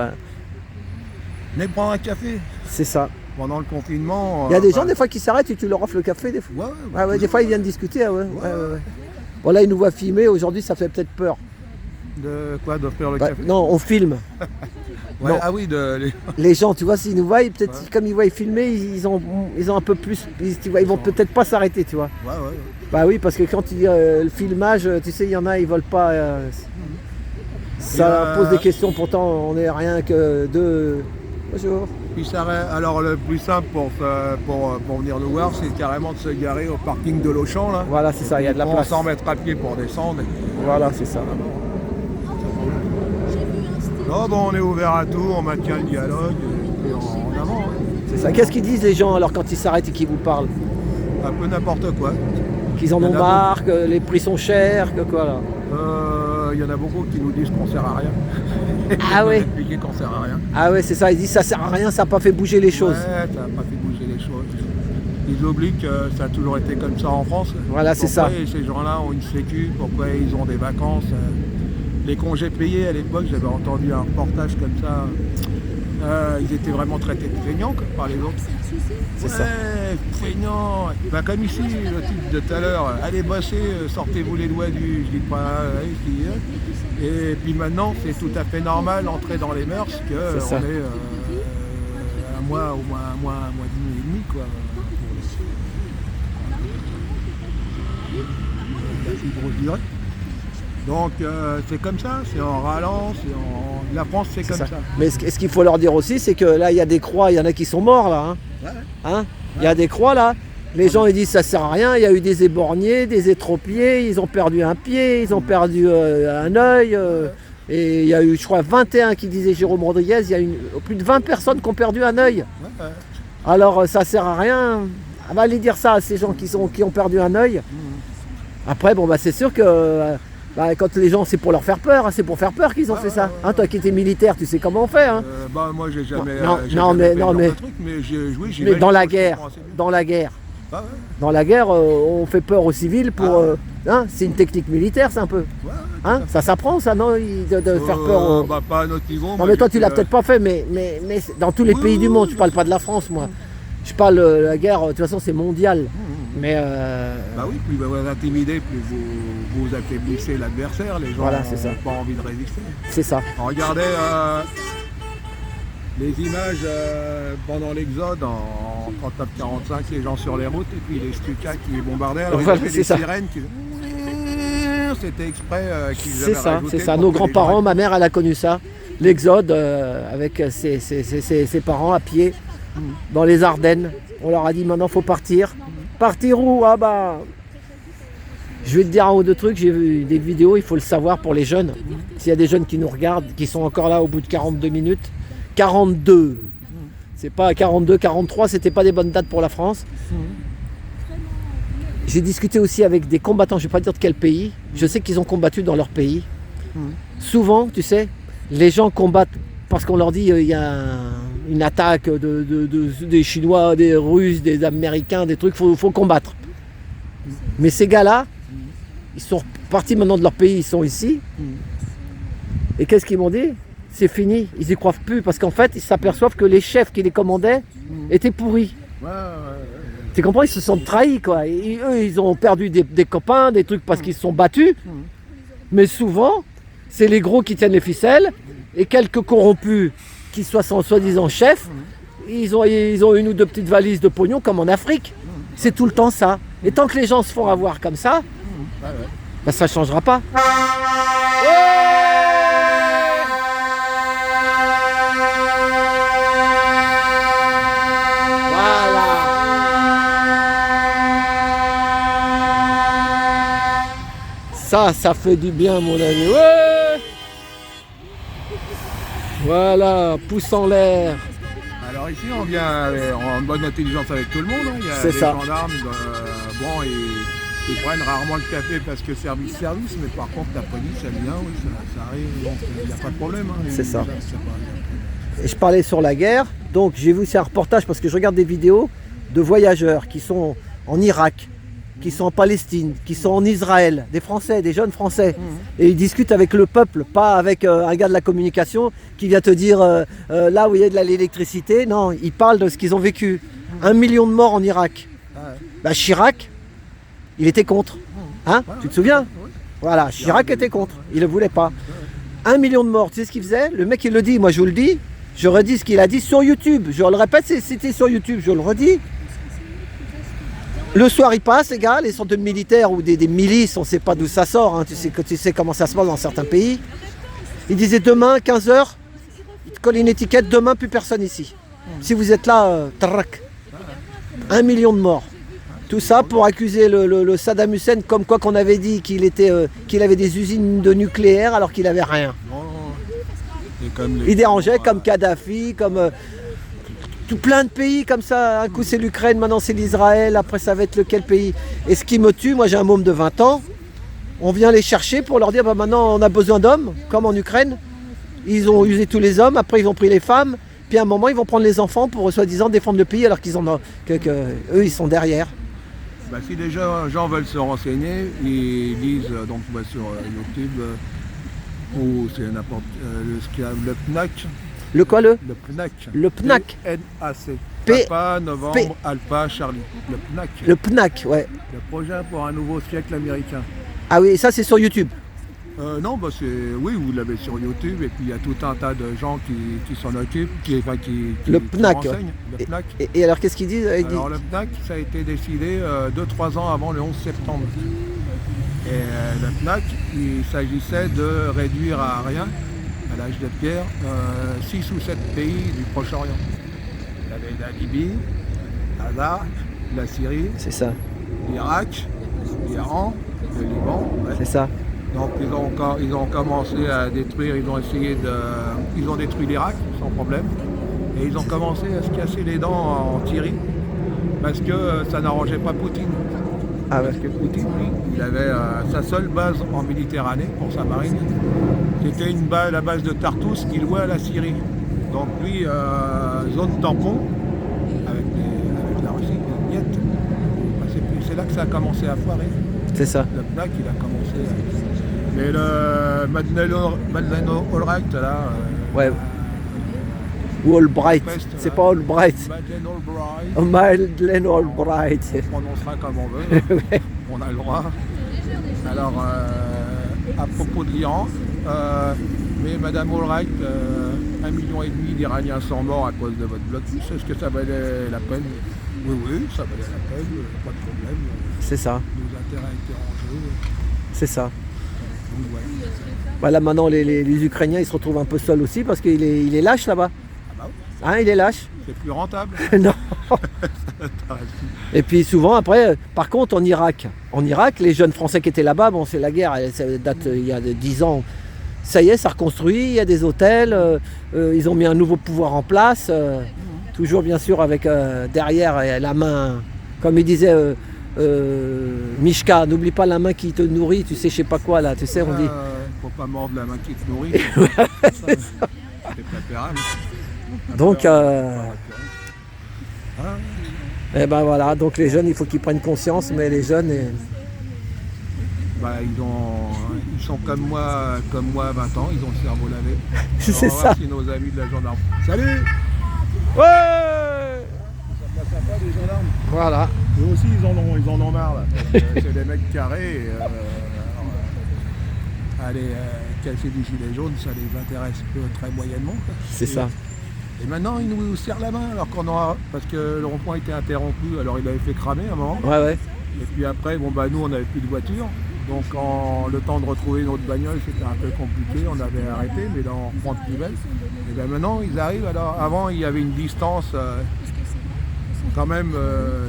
prendre un café. C'est ça. Pendant le confinement. Il y a des gens des fois qui s'arrêtent et tu leur offres le café des fois. Ouais, des fois ils viennent discuter. Ouais. Bon là ils nous voient filmer, aujourd'hui ça fait peut-être peur. De quoi, d'offrir le café? Non, on filme. Ouais, ah oui, les gens, tu vois, s'ils nous voient, peut-être comme ils voient filmer, ils ont un peu plus. Ils vont peut-être pas s'arrêter, tu vois. Ouais. Bah oui, parce que quand il dit le filmage, tu sais, il y en a, ils veulent pas. Ça pose des questions, pourtant on n'est rien que deux. Bonjour. Puis alors le plus simple pour venir nous voir, c'est carrément de se garer au parking de l'Auchan là. Voilà, c'est ça, il y a de la place. 100 mètres à pied pour descendre. Voilà, c'est ça. Non, bon, on est ouvert à tout, on maintient le dialogue et en avant. Hein. C'est ça. Qu'est-ce qu'ils disent les gens alors quand ils s'arrêtent et qu'ils vous parlent? Un peu n'importe quoi. Qu'ils en ont marre, que les prix sont chers, que quoi là? Il y en a beaucoup qui nous disent qu'on sert à rien. Ah oui. Expliquer qu'on sert à rien. Ah ouais, c'est ça, ils disent ça sert à rien, ça n'a pas fait bouger les choses. Ouais, ça n'a pas fait bouger les choses. Ils oublient que ça a toujours été comme ça en France. Voilà, c'est ça. Pourquoi ces gens-là ont une sécu, pourquoi ils ont des vacances. Les congés payés à l'époque, j'avais entendu un reportage comme ça. Ils étaient vraiment traités de feignants par les autres. C'est ça. Feignants. Ben, comme ici, le type de tout à l'heure, allez bosser, sortez-vous les doigts du. Je dis pas. Et puis maintenant, c'est tout à fait normal d'entrer dans les mœurs qu'on est un mois, au moins un mois et demi, quoi. La plus grosse durée. Donc c'est comme ça, c'est en râlant, la France c'est comme ça. Mais ce qu'il faut leur dire aussi, c'est que là il y a des croix, il y en a qui sont morts là. Il y a des croix là. Les gens ils disent ça sert à rien, il y a eu des éborgnés, des étropiés, ils ont perdu un pied, ils ont perdu un œil. Et il y a eu, je crois, 21 qui disait Jérôme Rodriguez, il y a plus de 20 personnes qui ont perdu un œil. Alors ça sert à rien. On va aller dire ça à ces gens qui ont perdu un œil. Après, bon, bah, c'est sûr que quand les gens, c'est pour leur faire peur, c'est pour faire peur qu'ils ont fait ça. Toi qui étais militaire, tu sais comment on fait. Moi, j'ai jamais. Mais dans la guerre, on fait peur aux civils pour. C'est une technique militaire, c'est un peu. Ça s'apprend, ça, non, de faire peur. Pas à notre niveau. Non, mais toi, tu l'as peut-être pas fait, mais dans tous les pays du monde, je parle pas de la France, moi. Je parle de la guerre, de toute façon, c'est mondial. Mais Bah oui, plus vous intimidez, plus vous affaiblissez l'adversaire, les gens n'ont pas envie de résister. C'est ça. Regardez les images pendant l'exode en 39-45, les gens sur les routes et puis les Stukas qui bombardaient. Alors voilà, il y avait des sirènes qui... C'était exprès qu'ils avaient rajouté. C'est ça. Nos grands-parents, ma mère, elle a connu ça. L'exode avec ses parents à pied dans les Ardennes. On leur a dit maintenant il faut partir. Partir où? Ah bah, je vais te dire un ou deux trucs, j'ai vu des vidéos, il faut le savoir pour les jeunes. S'il y a des jeunes qui nous regardent, qui sont encore là au bout de 42 minutes, 42, c'est pas 42, 43, c'était pas des bonnes dates pour la France. J'ai discuté aussi avec des combattants, je ne vais pas dire de quel pays, je sais qu'ils ont combattu dans leur pays. Souvent, tu sais, les gens combattent parce qu'on leur dit il y a une attaque des Chinois, des Russes, des Américains, des trucs, faut combattre. Mais ces gars-là, ils sont partis maintenant de leur pays, ils sont ici. Et qu'est-ce qu'ils m'ont dit? C'est fini, ils n'y croient plus parce qu'en fait, ils s'aperçoivent que les chefs qui les commandaient étaient pourris. Tu comprends? Ils se sentent trahis, quoi. Et eux, ils ont perdu des copains, des trucs parce qu'ils se sont battus. Mais souvent, c'est les gros qui tiennent les ficelles et quelques corrompus qui soient soi-disant chefs, ils ont une ou deux petites valises de pognon comme en Afrique. C'est tout le temps ça. Et tant que les gens se font avoir comme ça, ça ne changera pas. Voilà. Ça fait du bien, mon ami. Ouais. Voilà, pouce en l'air. Alors ici, on vient en bonne intelligence avec tout le monde. Hein. Il y a C'est des ça. gendarmes, bon, ils prennent rarement le café parce que service, mais par contre, la police, elle vient, oui, ça arrive, donc il n'y a pas de problème. Hein. C'est ça. Pas... Et je parlais sur la guerre, donc j'ai vu aussi un reportage parce que je regarde des vidéos de voyageurs qui sont en Irak, qui sont en Palestine, qui sont en Israël, des Français, des jeunes Français. Et ils discutent avec le peuple, pas avec un gars de la communication qui vient te dire là où il y a de l'électricité. Non, ils parlent de ce qu'ils ont vécu. 1 million de morts en Irak. Bah, Chirac, il était contre. Hein, tu te souviens? Voilà, Chirac était contre. Il ne voulait pas. 1 million de morts, tu sais ce qu'il faisait? Le mec il le dit, moi je vous le dis. Je redis ce qu'il a dit sur YouTube. Je le répète, c'était sur YouTube, je le redis. Le soir, il passe, les gars, les centres de militaires ou des milices, on ne sait pas d'où ça sort. Hein, tu sais comment ça se passe dans certains pays. Il disait demain, 15h, il te colle une étiquette, demain, plus personne ici. Si vous êtes là, trac. 1 million de morts. Tout ça pour accuser le Saddam Hussein comme quoi qu'on avait dit qu'il avait des usines de nucléaire alors qu'il n'avait rien. Il dérangeait comme Kadhafi, comme tout plein de pays comme ça. Un coup c'est l'Ukraine, maintenant c'est l'Israël, après ça va être lequel pays. Et ce qui me tue, moi j'ai un môme de 20 ans, on vient les chercher pour leur dire bah, maintenant on a besoin d'hommes, comme en Ukraine. Ils ont usé tous les hommes, après ils ont pris les femmes, puis à un moment ils vont prendre les enfants pour soi-disant défendre le pays alors qu'ils en ont, eux ils sont derrière. Bah, si les gens veulent se renseigner, ils lisent donc sur YouTube ou c'est n'importe le PNAC. Le quoi le PNAC. Le PNAC. P-N-A-C. P- Papa, Novembre, P- Alpha, Charlie. Le PNAC. Le PNAC, ouais. Le projet pour un nouveau siècle américain. Ah oui, ça c'est sur YouTube. Non, bah oui, vous l'avez sur YouTube et puis il y a tout un tas de gens qui s'en occupent, qui le PNAC. renseignent. Le PNAC. Et alors qu'est-ce qu'ils disent? Alors le PNAC, ça a été décidé 2-3 ans avant le 11 septembre. Et le PNAC, il s'agissait de réduire à rien, à l'âge de pierre, 6 ou 7 pays du Proche-Orient. Il y avait la Libye, l'Irak, la Syrie, C'est ça, l'Irak, l'Iran, le Liban. Ouais. c'est ça. Donc ils ont commencé à détruire, ils ont détruit l'Irak sans problème. Et ils ont commencé à se casser les dents en Syrie parce que ça n'arrangeait pas Poutine. Ah ouais. Parce que Poutine, lui, il avait sa seule base en Méditerranée pour sa marine. C'était la base de Tartous qui louait à la Syrie. Donc lui, zone tampon avec la Russie, niet. C'est là que ça a commencé à foirer. C'est ça. Le PNAC, il a commencé à... Mais le Madeleine Albright, là... Ouais. Ou Albright. C'est pas Albright. Madeleine Albright. Oh, Madeleine Albright. On prononcera comme on veut. Ouais. On a le droit. Alors, à propos de l'Iran, mais Madame Albright, 1,5 million d'Iraniens sont morts à cause de votre bloc. Est-ce que ça valait la peine? Oui, ça valait la peine, pas de problème. C'est ça. Nos intérêts étaient en jeu. C'est ça. Donc, voilà. Bah là maintenant les Ukrainiens ils se retrouvent un peu seuls aussi parce qu'il est lâche là-bas. Ah bah oui, Hein, il est lâche. c'est plus rentable. Non. Et puis souvent après, par contre en Irak, les jeunes Français qui étaient là-bas, bon c'est la guerre, ça date il y a 10 ans. Ça y est, ça reconstruit, il y a des hôtels, ils ont mis un nouveau pouvoir en place, toujours bien sûr avec derrière la main, comme il disait Mishka, n'oublie pas la main qui te nourrit, tu sais je sais pas quoi là, tu sais on dit. Faut pas mordre la main qui te nourrit. C'est préférable. Donc Hein? et ben voilà, donc les jeunes il faut qu'ils prennent conscience, mais les jeunes Bah, ils sont comme moi à 20 ans, ils ont le cerveau lavé. c'est On va ça. voir si nos amis de la gendarmerie. Salut! Ouais. Ça passe sympa les gendarmes. Voilà. Eux aussi ils en ont marre là. C'est des mecs carrés. Et, aller casser des gilets jaunes, ça les intéresse très moyennement. Quoi. C'est ça. Et maintenant ils nous serrent la main alors qu'on aura. Parce que le rond-point était interrompu, alors il avait fait cramer à un moment. Ouais. Et puis après, bon bah nous on n'avait plus de voiture. Donc le temps de retrouver notre bagnole c'était un peu compliqué, on avait arrêté, mais là on reprend de nouvelles. Et bien maintenant ils arrivent, alors avant il y avait une distance quand même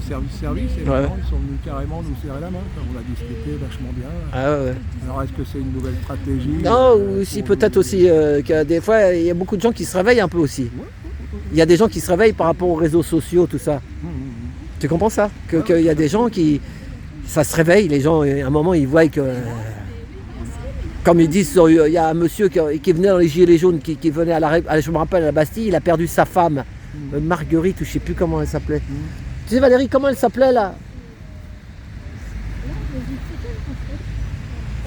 service, et maintenant ils sont venus carrément nous serrer la main. On a discuté vachement bien. Ah ouais. Alors est-ce que c'est une nouvelle stratégie Non, ou si peut-être aussi que des fois il y a beaucoup de gens qui se réveillent un peu aussi. Il y a des gens qui se réveillent par rapport aux réseaux sociaux, tout ça. Tu comprends ça? Qu'il y a des gens qui... Ça se réveille, les gens, à un moment, ils voient que... Comme ils disent, il y a un monsieur qui venait dans les Gilets jaunes, qui venait je me rappelle, à la Bastille, il a perdu sa femme, Marguerite, ou je ne sais plus comment elle s'appelait. Tu sais Valérie, comment elle s'appelait là?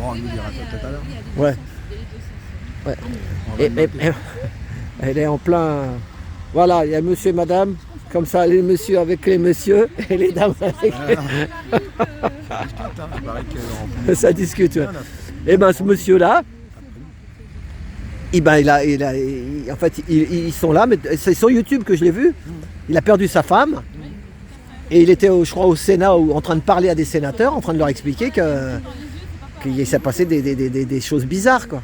Oh, on nous dira ça tout à l'heure. Ouais. Elle est en plein... Voilà, il y a monsieur et madame, comme ça, les messieurs avec les messieurs, et les dames avec les... Ça discute, ouais. Et ben ce monsieur-là, en fait, ils sont là, mais c'est sur YouTube que je l'ai vu. Il a perdu sa femme, et il était, je crois, au Sénat, en train de parler à des sénateurs, en train de leur expliquer qu'il s'est passé des choses bizarres, quoi.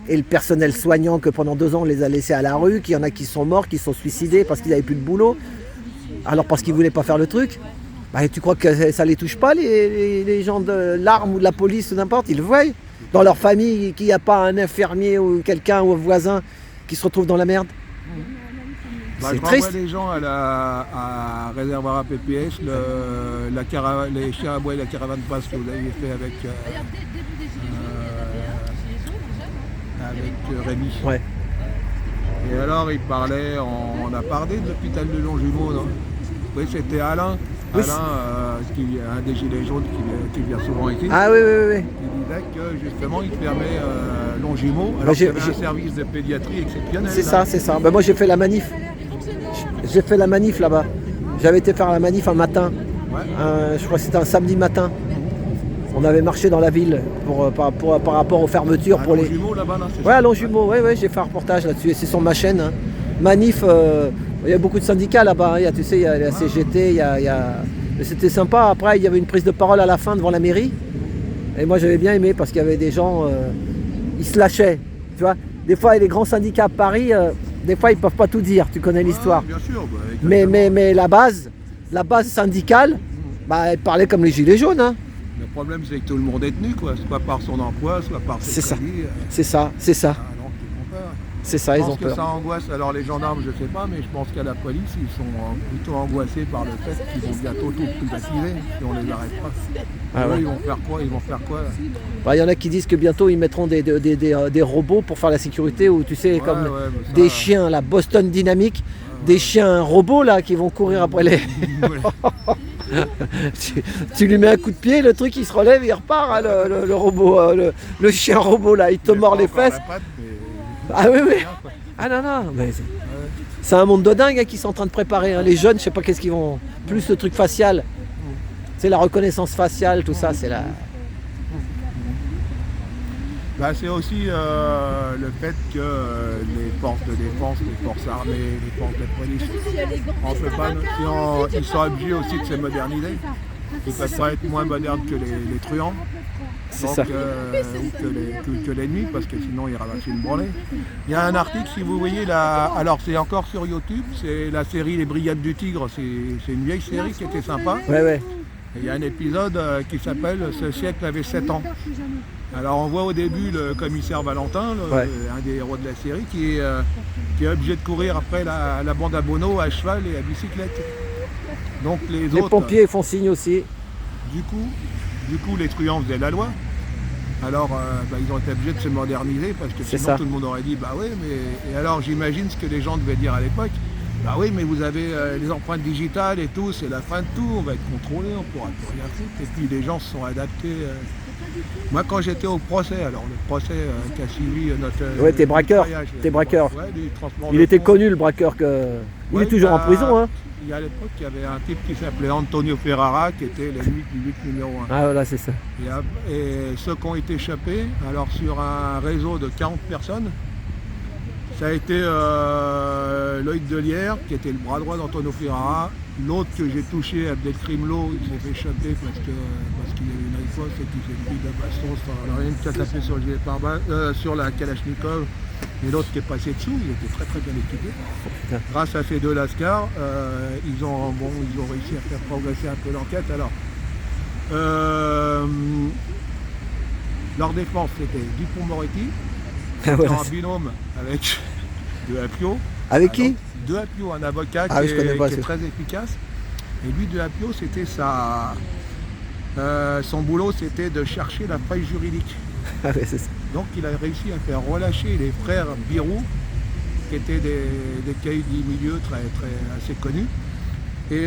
Et le personnel soignant que pendant 2 ans on les a laissés à la rue, qu'il y en a qui sont morts, qui sont suicidés parce qu'ils n'avaient plus de boulot, alors parce qu'ils ne voulaient pas faire le truc. Bah, tu crois que ça ne les touche pas, les gens de l'arme ou de la police ou n'importe, ils le voient. Dans leur famille, qu'il n'y a pas un infirmier ou quelqu'un ou un voisin qui se retrouve dans la merde. C'est triste. Je renvoie les gens à Réservoir à PPS, les chiens à bois et la caravane passe que vous avez fait avec Rémi. Ouais. Et alors il parlait, on a parlé de l'hôpital de Longjumeau, non? Oui, c'était Alain. Oui, Un des gilets jaunes qui vient souvent ici. Ah oui. Il disait que justement il fermait Longjumeau, alors qu'il y avait un service de pédiatrie exceptionnel. C'est ça. Ben, moi j'ai fait la manif. J'ai fait la manif là-bas. J'avais été faire la manif un matin. Ouais. Je crois que c'était un samedi matin. On avait marché dans la ville par rapport aux fermetures. À Longjumeau là-bas, là, ouais, à Longjumeau, ouais, j'ai fait un reportage là-dessus. C'est sur ma chaîne. Hein. Manif, il y a beaucoup de syndicats là-bas. Hein. Tu sais, il y a la CGT, c'était sympa. Après, il y avait une prise de parole à la fin devant la mairie. Et moi, j'avais bien aimé parce qu'il y avait des gens, ils se lâchaient. Tu vois, des fois, les grands syndicats à Paris, des fois, ils ne peuvent pas tout dire. Tu connais l'histoire. Bien sûr. Mais la base syndicale, elle parlait comme les gilets jaunes. Hein. Le problème, c'est que tout le monde est tenu, quoi. Soit par son emploi, soit par ses crédits. C'est ça. C'est ça, ils ont peur. Je pense que ça angoisse, alors les gendarmes, je ne sais pas, mais je pense qu'à la police, ils sont plutôt angoissés par le fait qu'ils vont bientôt tout privatiser si on ne les arrête pas. Ah ouais. Ils vont faire quoi Il y en a qui disent que bientôt ils mettront des robots pour faire la sécurité, ou tu sais, comme des chiens, la Boston Dynamics, des chiens robots là qui vont courir après les... tu lui mets un coup de pied, le truc il se relève, il repart, hein, le robot, le chien robot là, il te mord les fesses. Ah oui. Ah non, mais c'est un monde de dingue hein, qui sont en train de préparer. Hein. Les jeunes, je sais pas qu'est-ce qu'ils vont. Plus le truc facial. C'est la reconnaissance faciale, tout ça, c'est la. C'est aussi le fait que les forces de défense, les forces armées, les forces de police, ils sont obligés aussi de se moderniser. Ils ne peuvent pas être moins modernes que les truands. C'est ça. Que l'ennemi, parce que sinon il ramasse une branlée. Il y a un article, si vous voyez, alors c'est encore sur YouTube, c'est la série Les Brigades du Tigre, c'est une vieille série qui était sympa. Ouais. Et il y a un épisode qui s'appelle Ce siècle avait 7 ans. Alors on voit au début le commissaire Valentin, un des héros de la série, qui est obligé de courir après la bande à Bono à cheval et à bicyclette. Donc les autres, pompiers font signe aussi. Du coup, les truands faisaient la loi. Alors, ils ont été obligés de se moderniser parce que sinon tout le monde aurait dit et alors j'imagine ce que les gens devaient dire à l'époque. Mais vous avez les empreintes digitales et tout, c'est la fin de tout, on va être contrôlé, on pourra plus rien foutre. Et puis les gens se sont adaptés. Moi, quand j'étais au procès, alors le procès qui a suivi notre... t'es braqueur. Il était connu le braqueur il est toujours en prison. Hein. Il y a à l'époque, il y avait un type qui s'appelait Antonio Ferrara, qui était l'ennemi du 8 numéro 1. Ah voilà, c'est ça. Et ceux qui ont été échappés, alors sur un réseau de 40 personnes, ça a été Loïc Delière, qui était le bras droit d'Antonio Ferrara. L'autre que j'ai touché, Abdelkrimlo, il s'est fait échapper parce qu'il y avait une riposte et qu'il s'est pris de la baston. Alors il y a une qui a tapé sur le gilet pare-balles, sur la Kalachnikov. Et l'autre qui est passé dessous, il était très très bien équipé. Grâce à ces deux lascars, ils ont réussi à faire progresser un peu l'enquête. Alors, leur défense, c'était Dupond-Moretti, en binôme avec de Apio. Avec qui? donc, De Appio, un avocat Ah oui, je connais pas, qui est c'est- très efficace. Et lui, De Appio, c'était son boulot, c'était de chercher la faille juridique. Ah ouais, c'est ça. Donc il a réussi à faire relâcher les frères Birou, qui étaient des caïds du milieu assez connus. Et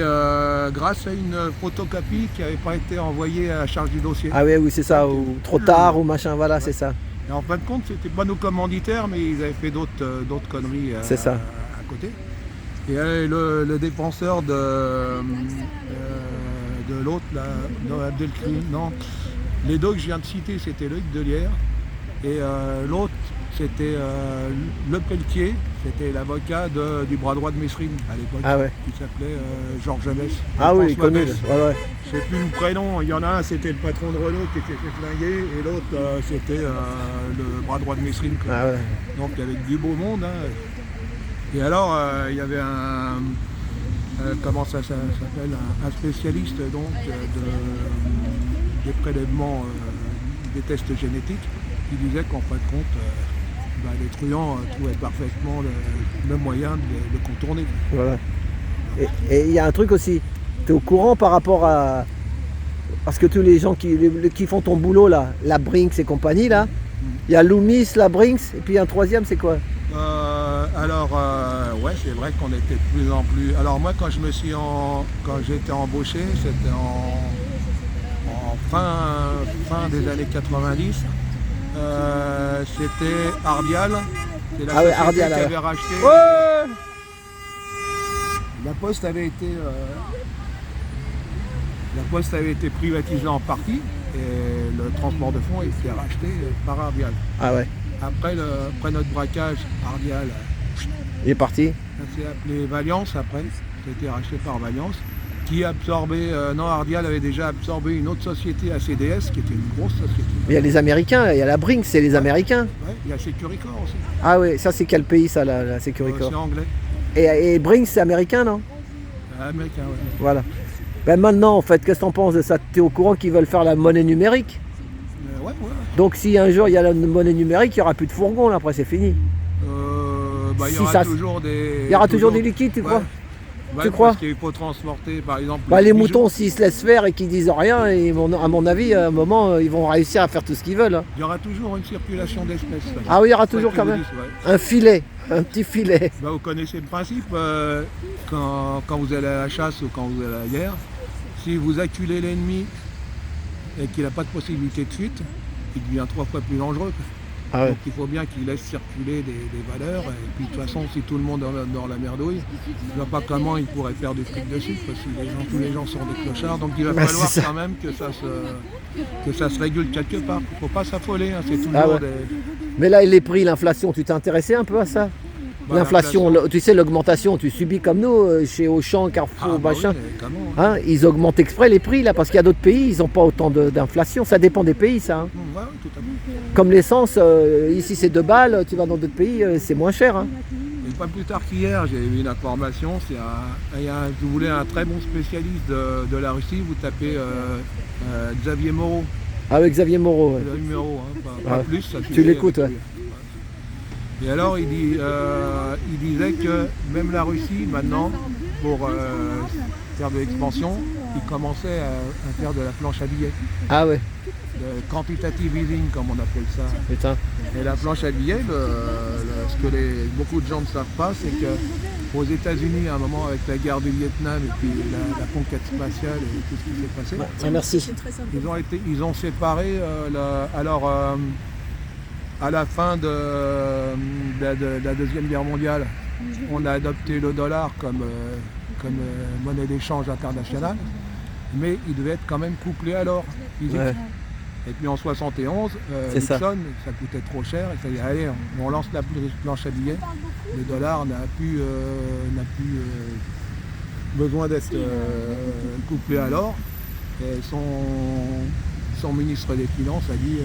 grâce à une photocopie qui n'avait pas été envoyée à la charge du dossier. Ah oui, c'est ça, ou trop tard, ou machin, voilà, c'est ça. Et en fin de compte, c'était pas nos commanditaires, mais ils avaient fait d'autres conneries C'est ça. à côté. Et le défenseur de l'autre, là, non, Abdelkrim, non. Les deux que je viens de citer, c'était Loïc Delière. Et l'autre, c'était Le Pelletier, c'était l'avocat du bras droit de Messrine à l'époque, Ah ouais. qui s'appelait Georges Mess. Ah oui, François connu. Mess. Ouais, ouais. Je ne sais plus le prénom, il y en a un, c'était le patron de Renault qui était fait flinguer, et l'autre, c'était le bras droit de Messrine. Quoi. Ah ouais. Donc avec du beau monde. Hein. Et alors, il y avait comment ça s'appelle, un spécialiste donc, des prélèvements, des tests génétiques, qui disait qu'en fin de compte, les truands trouvaient parfaitement le moyen de contourner. Voilà. Et il y a un truc aussi, tu es au courant par rapport à... Parce que tous les gens qui font ton boulot là, la Brinks et compagnie là, il y a Loomis, la Brinks, et puis un troisième, c'est quoi? Ouais, c'est vrai qu'on était de plus en plus... Alors moi, quand j'ai été embauché, c'était en fin des années 90, c'était Ardial. C'est la société Ardial, qui ouais. avait racheté... Ouais. La Poste avait été privatisée en partie et le transport de fonds a été racheté par Ardial. Ah ouais, Après notre braquage, Ardial il est parti. ça s'est appelé Valiance après, ça a été racheté par Valiance, qui a absorbé, Ardial avait déjà absorbé une autre société, ACDS, qui était une grosse société. Mais il y a les Américains, il y a la Brinks, c'est les Américains. Ouais, il y a Securicor aussi. Ah ouais, ça c'est quel pays ça, la Securicor? C'est anglais. Et Brinks c'est américain, non? Américain, ouais. Voilà. Ben maintenant, en fait, qu'est-ce que t'en penses de ça? Tu es au courant qu'ils veulent faire la monnaie numérique? Ouais. Donc si un jour il y a la monnaie numérique, il n'y aura plus de fourgons, là, après c'est fini. Il y Si aura ça- toujours des... Il y aura toujours des liquides, tu crois? Ouais, Tu crois? Parce qu'il faut transporter, par exemple... Bah, les bijoux. moutons, s'ils se laissent faire et qu'ils disent rien, à mon avis, à un moment, ils vont réussir à faire tout ce qu'ils veulent. Hein. Il y aura toujours une circulation d'espèces. là. Ah oui, il y aura C'est toujours ça quand qu'ils même vous disent, ouais. un filet, un petit filet. Vous connaissez le principe, quand vous allez à la chasse ou quand vous allez à la guerre, si vous acculez l'ennemi et qu'il n'a pas de possibilité de fuite, il devient 3 fois plus dangereux. Quoi. Ah ouais. Donc il faut bien qu'il laisse circuler des valeurs. Et puis de toute façon, si tout le monde est dans la merdouille, je ne vois pas comment il pourrait faire du fric dessus, parce que tous les gens sont des clochards. Donc il va Bah, falloir c'est ça. quand même que ça se régule quelque part. Il ne faut pas s'affoler, hein, c'est toujours Ah ouais. Mais là, les prix, l'inflation, tu t'es intéressé un peu à ça? Bah, L'inflation, tu sais, l'augmentation, tu subis comme nous, chez Auchan, Carrefour, Ah, bah machin. oui, mais comment, hein. Hein, ils augmentent exprès les prix là, parce qu'il y a d'autres pays, ils n'ont pas autant d'inflation. Ça dépend des pays, ça. Hein. Ouais, tout à fait. Comme l'essence, ici c'est 2 balles, tu vas dans d'autres pays, c'est moins cher. Hein. Et pas plus tard qu'hier, j'ai eu une information, si vous voulez un très bon spécialiste de la Russie, vous tapez Xavier Moreau, Avec Xavier Moreau. Ouais. le numéro, hein, pas Ouais. plus. Ça Tu suffit l'écoutes, avec ouais. lui. Et alors il disait que même la Russie maintenant, pour faire de l'expansion, il commençait à faire de la planche à billets, Ah ouais, de quantitative easing comme on appelle ça. putain. Et la planche à billets, ce que beaucoup de gens ne savent pas, c'est qu'aux États-Unis, à un moment, avec la guerre du Vietnam et puis la conquête spatiale et tout ce qui s'est passé, Ah, merci. C'est très simple. ils ont séparé. À la fin de la Deuxième Guerre mondiale, on a adopté le dollar comme monnaie d'échange internationale, mais il devait être quand même couplé à l'or physique. Ouais. Et puis en 71, C'est ça. Nixon, ça coûtait trop cher, et ça dit allez, on lance la planche à billets. Le dollar n'a plus besoin d'être couplé à l'or. Et son ministre des Finances a dit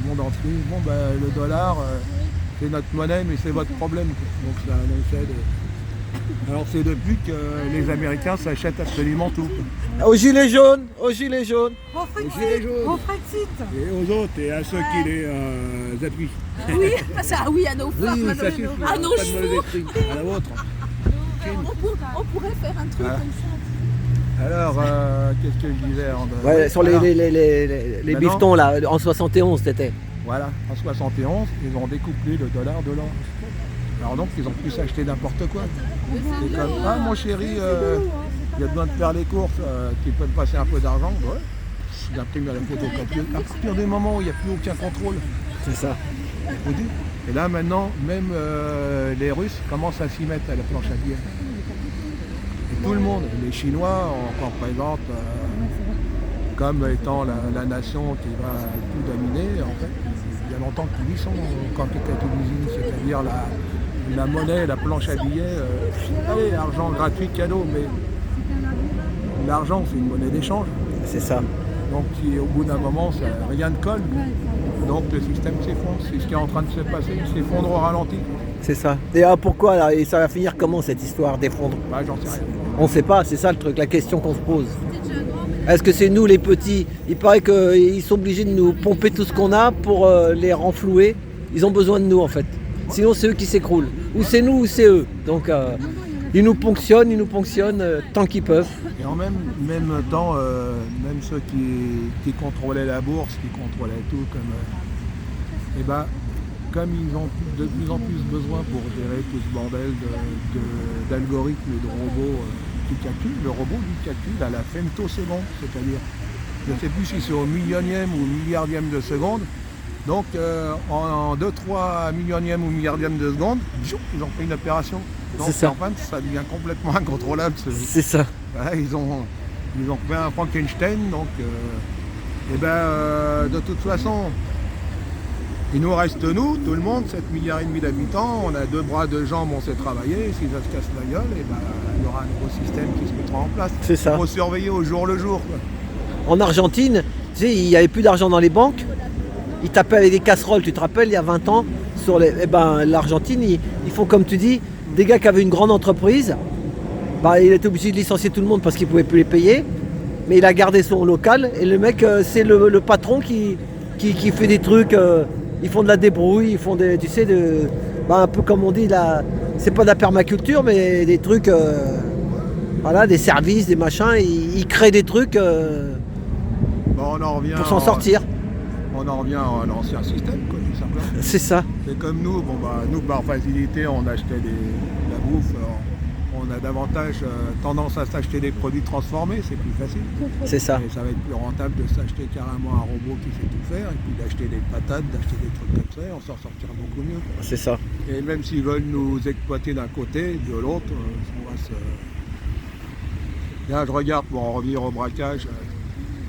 au monde entier, bon le dollar c'est notre monnaie mais c'est votre problème. Donc ça a un effet Alors c'est depuis que les Américains s'achètent absolument tout. Aux gilets jaunes, aux gilets jaunes. Au gilets jaunes. Frexit. Et aux autres, et à ceux qui les appuient. Oui, à nos femmes, Oui, ça suffit. à nos Pas de chevaux. mauvais esprit. À la vôtre. On pourrait faire un truc Voilà. comme ça. Alors, qu'est-ce que je disais Ouais, sur Alors, les Maintenant- bifetons là, en 71 c'était. Voilà, en 71, ils ont découplé le dollar de l'or. Alors donc, ils ont pu s'acheter n'importe quoi. C'est comme, ah mon chéri, il y a besoin de faire les courses, tu peux me passer un peu d'argent. Ouais. J'imprime à la photocopieuse. À partir du moment où il n'y a plus aucun contrôle, C'est ça. vous dites. Et là maintenant, même les Russes commencent à s'y mettre à la planche à billets. Et tout le monde, les Chinois, on représente comme étant la nation qui va tout dominer. En fait, il y a longtemps qu'ils y sont quand ils étaient l'usine, c'est-à-dire la monnaie, la planche à billets. Allez, argent gratuit, cadeau, mais l'argent c'est une monnaie d'échange. C'est ça. Donc au bout d'un moment, rien ne colle. Donc le système s'effondre. C'est ce qui est en train de se passer. Il s'effondre au ralenti. C'est ça. Et pourquoi là, et ça va finir comment cette histoire d'effondre? Bah, j'en sais rien. On sait pas, c'est ça le truc, la question qu'on se pose. Est-ce que c'est nous les petits? Il paraît qu'ils sont obligés de nous pomper tout ce qu'on a pour les renflouer. Ils ont besoin de nous en fait. Sinon c'est eux qui s'écroulent. Ou c'est nous ou c'est eux. Donc ils nous ponctionnent tant qu'ils peuvent. Et en même temps, même ceux qui contrôlaient la bourse, qui contrôlaient tout, comme ils ont de plus en plus besoin pour gérer tout ce bordel d'algorithmes et de robots qui calculent, le robot lui calcule à la femtoseconde, c'est-à-dire, je ne sais plus si c'est au millionième ou milliardième de seconde, donc en 2-3 millionième ou milliardième de seconde, ils ont fait une opération. Donc C'est ça. en fait, ça devient complètement incontrôlable. C'est ça. Voilà, ils ont fait un Frankenstein, donc de toute façon, il nous reste nous, tout le monde, 7,5 milliards d'habitants, on a 2 bras, 2 jambes, on sait travailler, si ça se casse la gueule, il y aura un nouveau système qui se mettra en place. C'est ça. Il faut surveiller au jour le jour. Quoi. En Argentine, tu sais, il n'y avait plus d'argent dans les banques. Ils tapaient avec des casseroles, tu te rappelles, il y a 20 ans, sur l'Argentine, ils font comme tu dis, des gars qui avaient une grande entreprise, il était obligé de licencier tout le monde parce qu'il ne pouvait plus les payer, mais il a gardé son local, et le mec, c'est le patron qui fait des trucs, ils font de la débrouille, ils font des, tu sais, un peu comme on dit, c'est pas de la permaculture, mais des trucs, voilà, des services, des machins, ils créent des trucs On en revient pour s'en sortir. On en revient à l'ancien système, quoi, tout simplement. C'est ça. C'est comme nous, nous par facilité, on achetait de la bouffe, on a davantage tendance à s'acheter des produits transformés, c'est plus facile. C'est ça. Et ça va être plus rentable de s'acheter carrément un robot qui sait tout faire, et puis d'acheter des patates, d'acheter des trucs comme ça, et on s'en sortira beaucoup mieux. C'est ça. Et même s'ils veulent nous exploiter d'un côté, de l'autre, on va se... Là, je regarde, pour en revenir au braquage,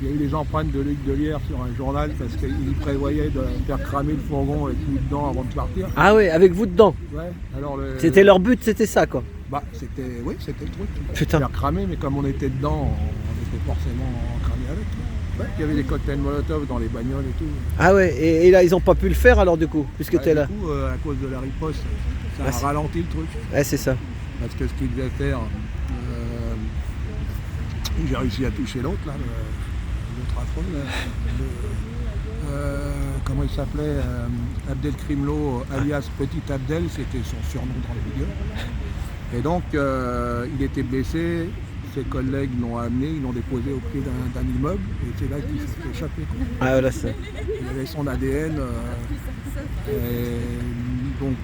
il y a eu les empreintes de Luc Delière sur un journal parce qu'il prévoyait de faire cramer le fourgon avec nous dedans avant de partir. Ah oui, avec vous dedans. Ouais, alors C'était leur but, c'était ça quoi. c'était le truc. Putain. Faire cramer, mais comme on était dedans, on était forcément cramé avec. Ouais, il y avait des cocktails Molotov dans les bagnoles et tout. Ah ouais, et là ils ont pas pu le faire alors du coup, puisque t'es là. Du coup, à cause de la riposte, ça Ah, a ralenti le truc. Ouais, c'est ça. Parce que ce qu'il devait faire, j'ai réussi à toucher l'autre là. L'autre affreux, comment il s'appelait, Abdel Krimlo, alias Petit Abdel, c'était son surnom dans les vidéos. Et donc, il était blessé, ses collègues l'ont amené, ils l'ont déposé au pied d'un immeuble, et c'est là qu'il s'est fait échapper. Quoi. Ah voilà, ça. Il avait son ADN, donc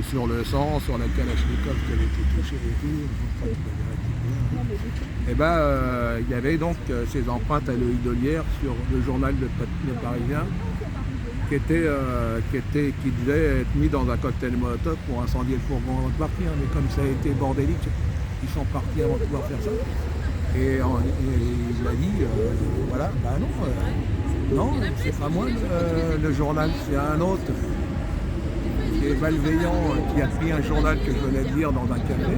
sur le sang, sur la Kalachnikov qui avait été touchée et tout. Et il y avait donc ces empreintes à l'œil de lierre sur le journal Le Parisien qui devait être mis dans un cocktail Molotov pour incendier le fourgon avant de partir. Mais comme ça a été bordélique, ils sont partis avant de pouvoir faire ça. Et il a dit, non, c'est pas moi le journal, c'est un autre qui est malveillant, qui a pris un journal que je venais de lire dans un café.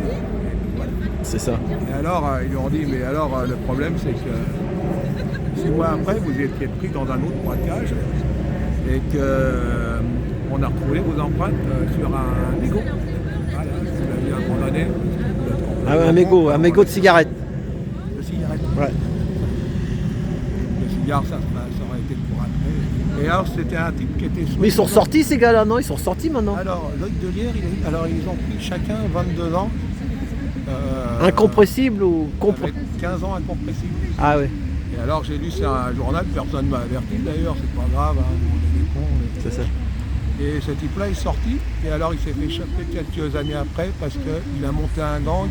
Voilà. C'est ça. Et alors, ils lui ont dit, mais alors le problème c'est que 6 mois après, vous étiez pris dans un autre braquage et qu'on a retrouvé vos empreintes sur un bigot. Voilà, vous aviez un mandat donné. Un mégot de cigarette. De cigarette. Ouais. Le cigare, ça aurait été pour après. Et alors, c'était un type qui était... Mais ils sont sortis ces gars-là, non? Ils sont sortis maintenant. Alors, Loïc Delière, ils ont pris chacun 22 ans. Incompressible ou avec 15 ans incompressible. Ah ouais. Et alors, j'ai lu sur un journal, personne ne m'a averti d'ailleurs, c'est pas grave, hein, on est des cons. C'est ça. Et ce type-là est sorti, et alors il s'est fait choper quelques années après parce qu'il a monté un gang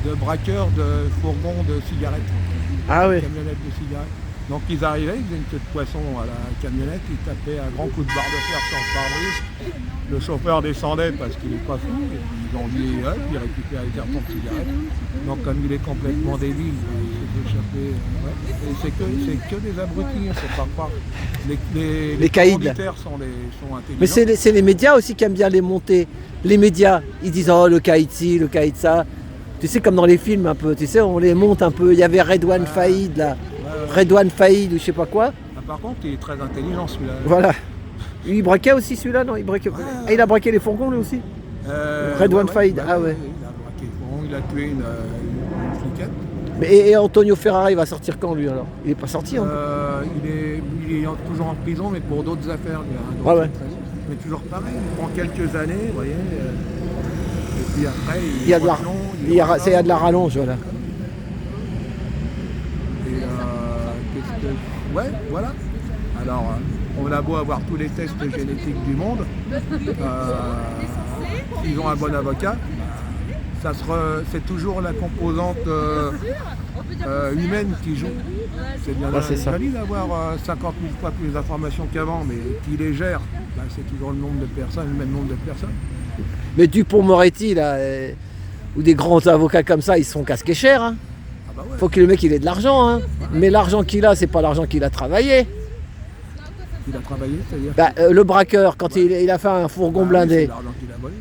de braqueurs de fourgons de cigarettes. Ah oui. Camionnettes de cigarettes. Donc ils arrivaient, ils faisaient une queue de poisson à la camionnette, ils tapaient un grand coup de barre de fer sur le pare-brise. Le chauffeur descendait parce qu'il n'est pas fou, et puis ils ont dit hop, il récupère les cartons de cigarettes. Donc comme il est complètement débile, il s'est fait échapper. Ouais. Et c'est que des abrutis, c'est pas croire. Les caïds. commanditaires sont intelligents. Mais c'est les médias aussi qui aiment bien les monter. Les médias, ils disent oh le caïd ci, le caïd ça. Tu sais, comme dans les films un peu, tu sais, on les monte un peu. Il y avait Redouane Faïd là. Redouane Faïd ou je sais pas quoi. Ah, par contre, il est très intelligent celui-là. Voilà. Il braquait aussi celui-là, non? Il a braqué les fourgons lui aussi. Redouane Faïd, ah ouais. Il a braqué les fourgons, il a tué une fliquette. Mais et Antonio Ferrara, il va sortir quand lui alors? Il est pas sorti encore. Il est toujours en prison, mais pour d'autres affaires. Ouais. Mais toujours pareil, il prend quelques années, vous voyez. Et puis après, il y a de la rallonge, voilà. Ouais, voilà. Alors, on a beau avoir tous les tests génétiques du monde, ils ont un bon avocat, c'est toujours la composante humaine qui joue. C'est bien joli d'avoir 50 000 fois plus d'informations qu'avant, mais qui les gère, c'est toujours le même nombre de personnes. Mais Dupond-Moretti, là, ou des grands avocats comme ça, ils se font casquer cher. Hein. Ouais. Faut que le mec il ait de l'argent, hein. Mais l'argent qu'il a, c'est pas l'argent qu'il a travaillé. Il a travaillé, c'est-à-dire le braqueur, quand il a fait un fourgon blindé. C'est l'argent qu'il a volé.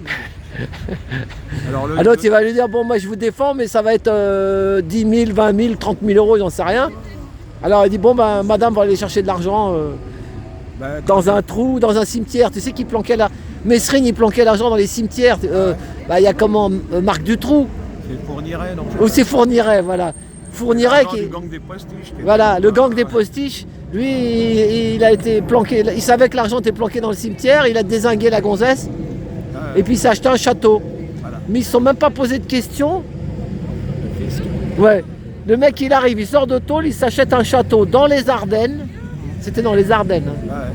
Alors l'autre, il va lui dire bon, moi je vous défends, mais ça va être 10 000, 20 000, 30 000 euros, j'en sais rien. Alors il dit bon, madame va aller chercher de l'argent dans un trou, dans un cimetière. Tu sais qui planquait là? Messrine, il planquait l'argent dans les cimetières. Il y a comment Marc Dutroux. C'est Fourniret, non? Ou c'est Fourniret, voilà. Fourniret qui. Le gang des postiches. Voilà, le gang des postiches. Lui, il a été planqué. Il savait que l'argent était planqué dans le cimetière. Il a dézingué la gonzesse. Et puis il s'est acheté un château. Voilà. Mais ils ne se sont même pas posé de questions. Ouais. Le mec, il arrive, il sort de tôle, il s'achète un château dans les Ardennes. C'était dans les Ardennes. Hein. Ouais.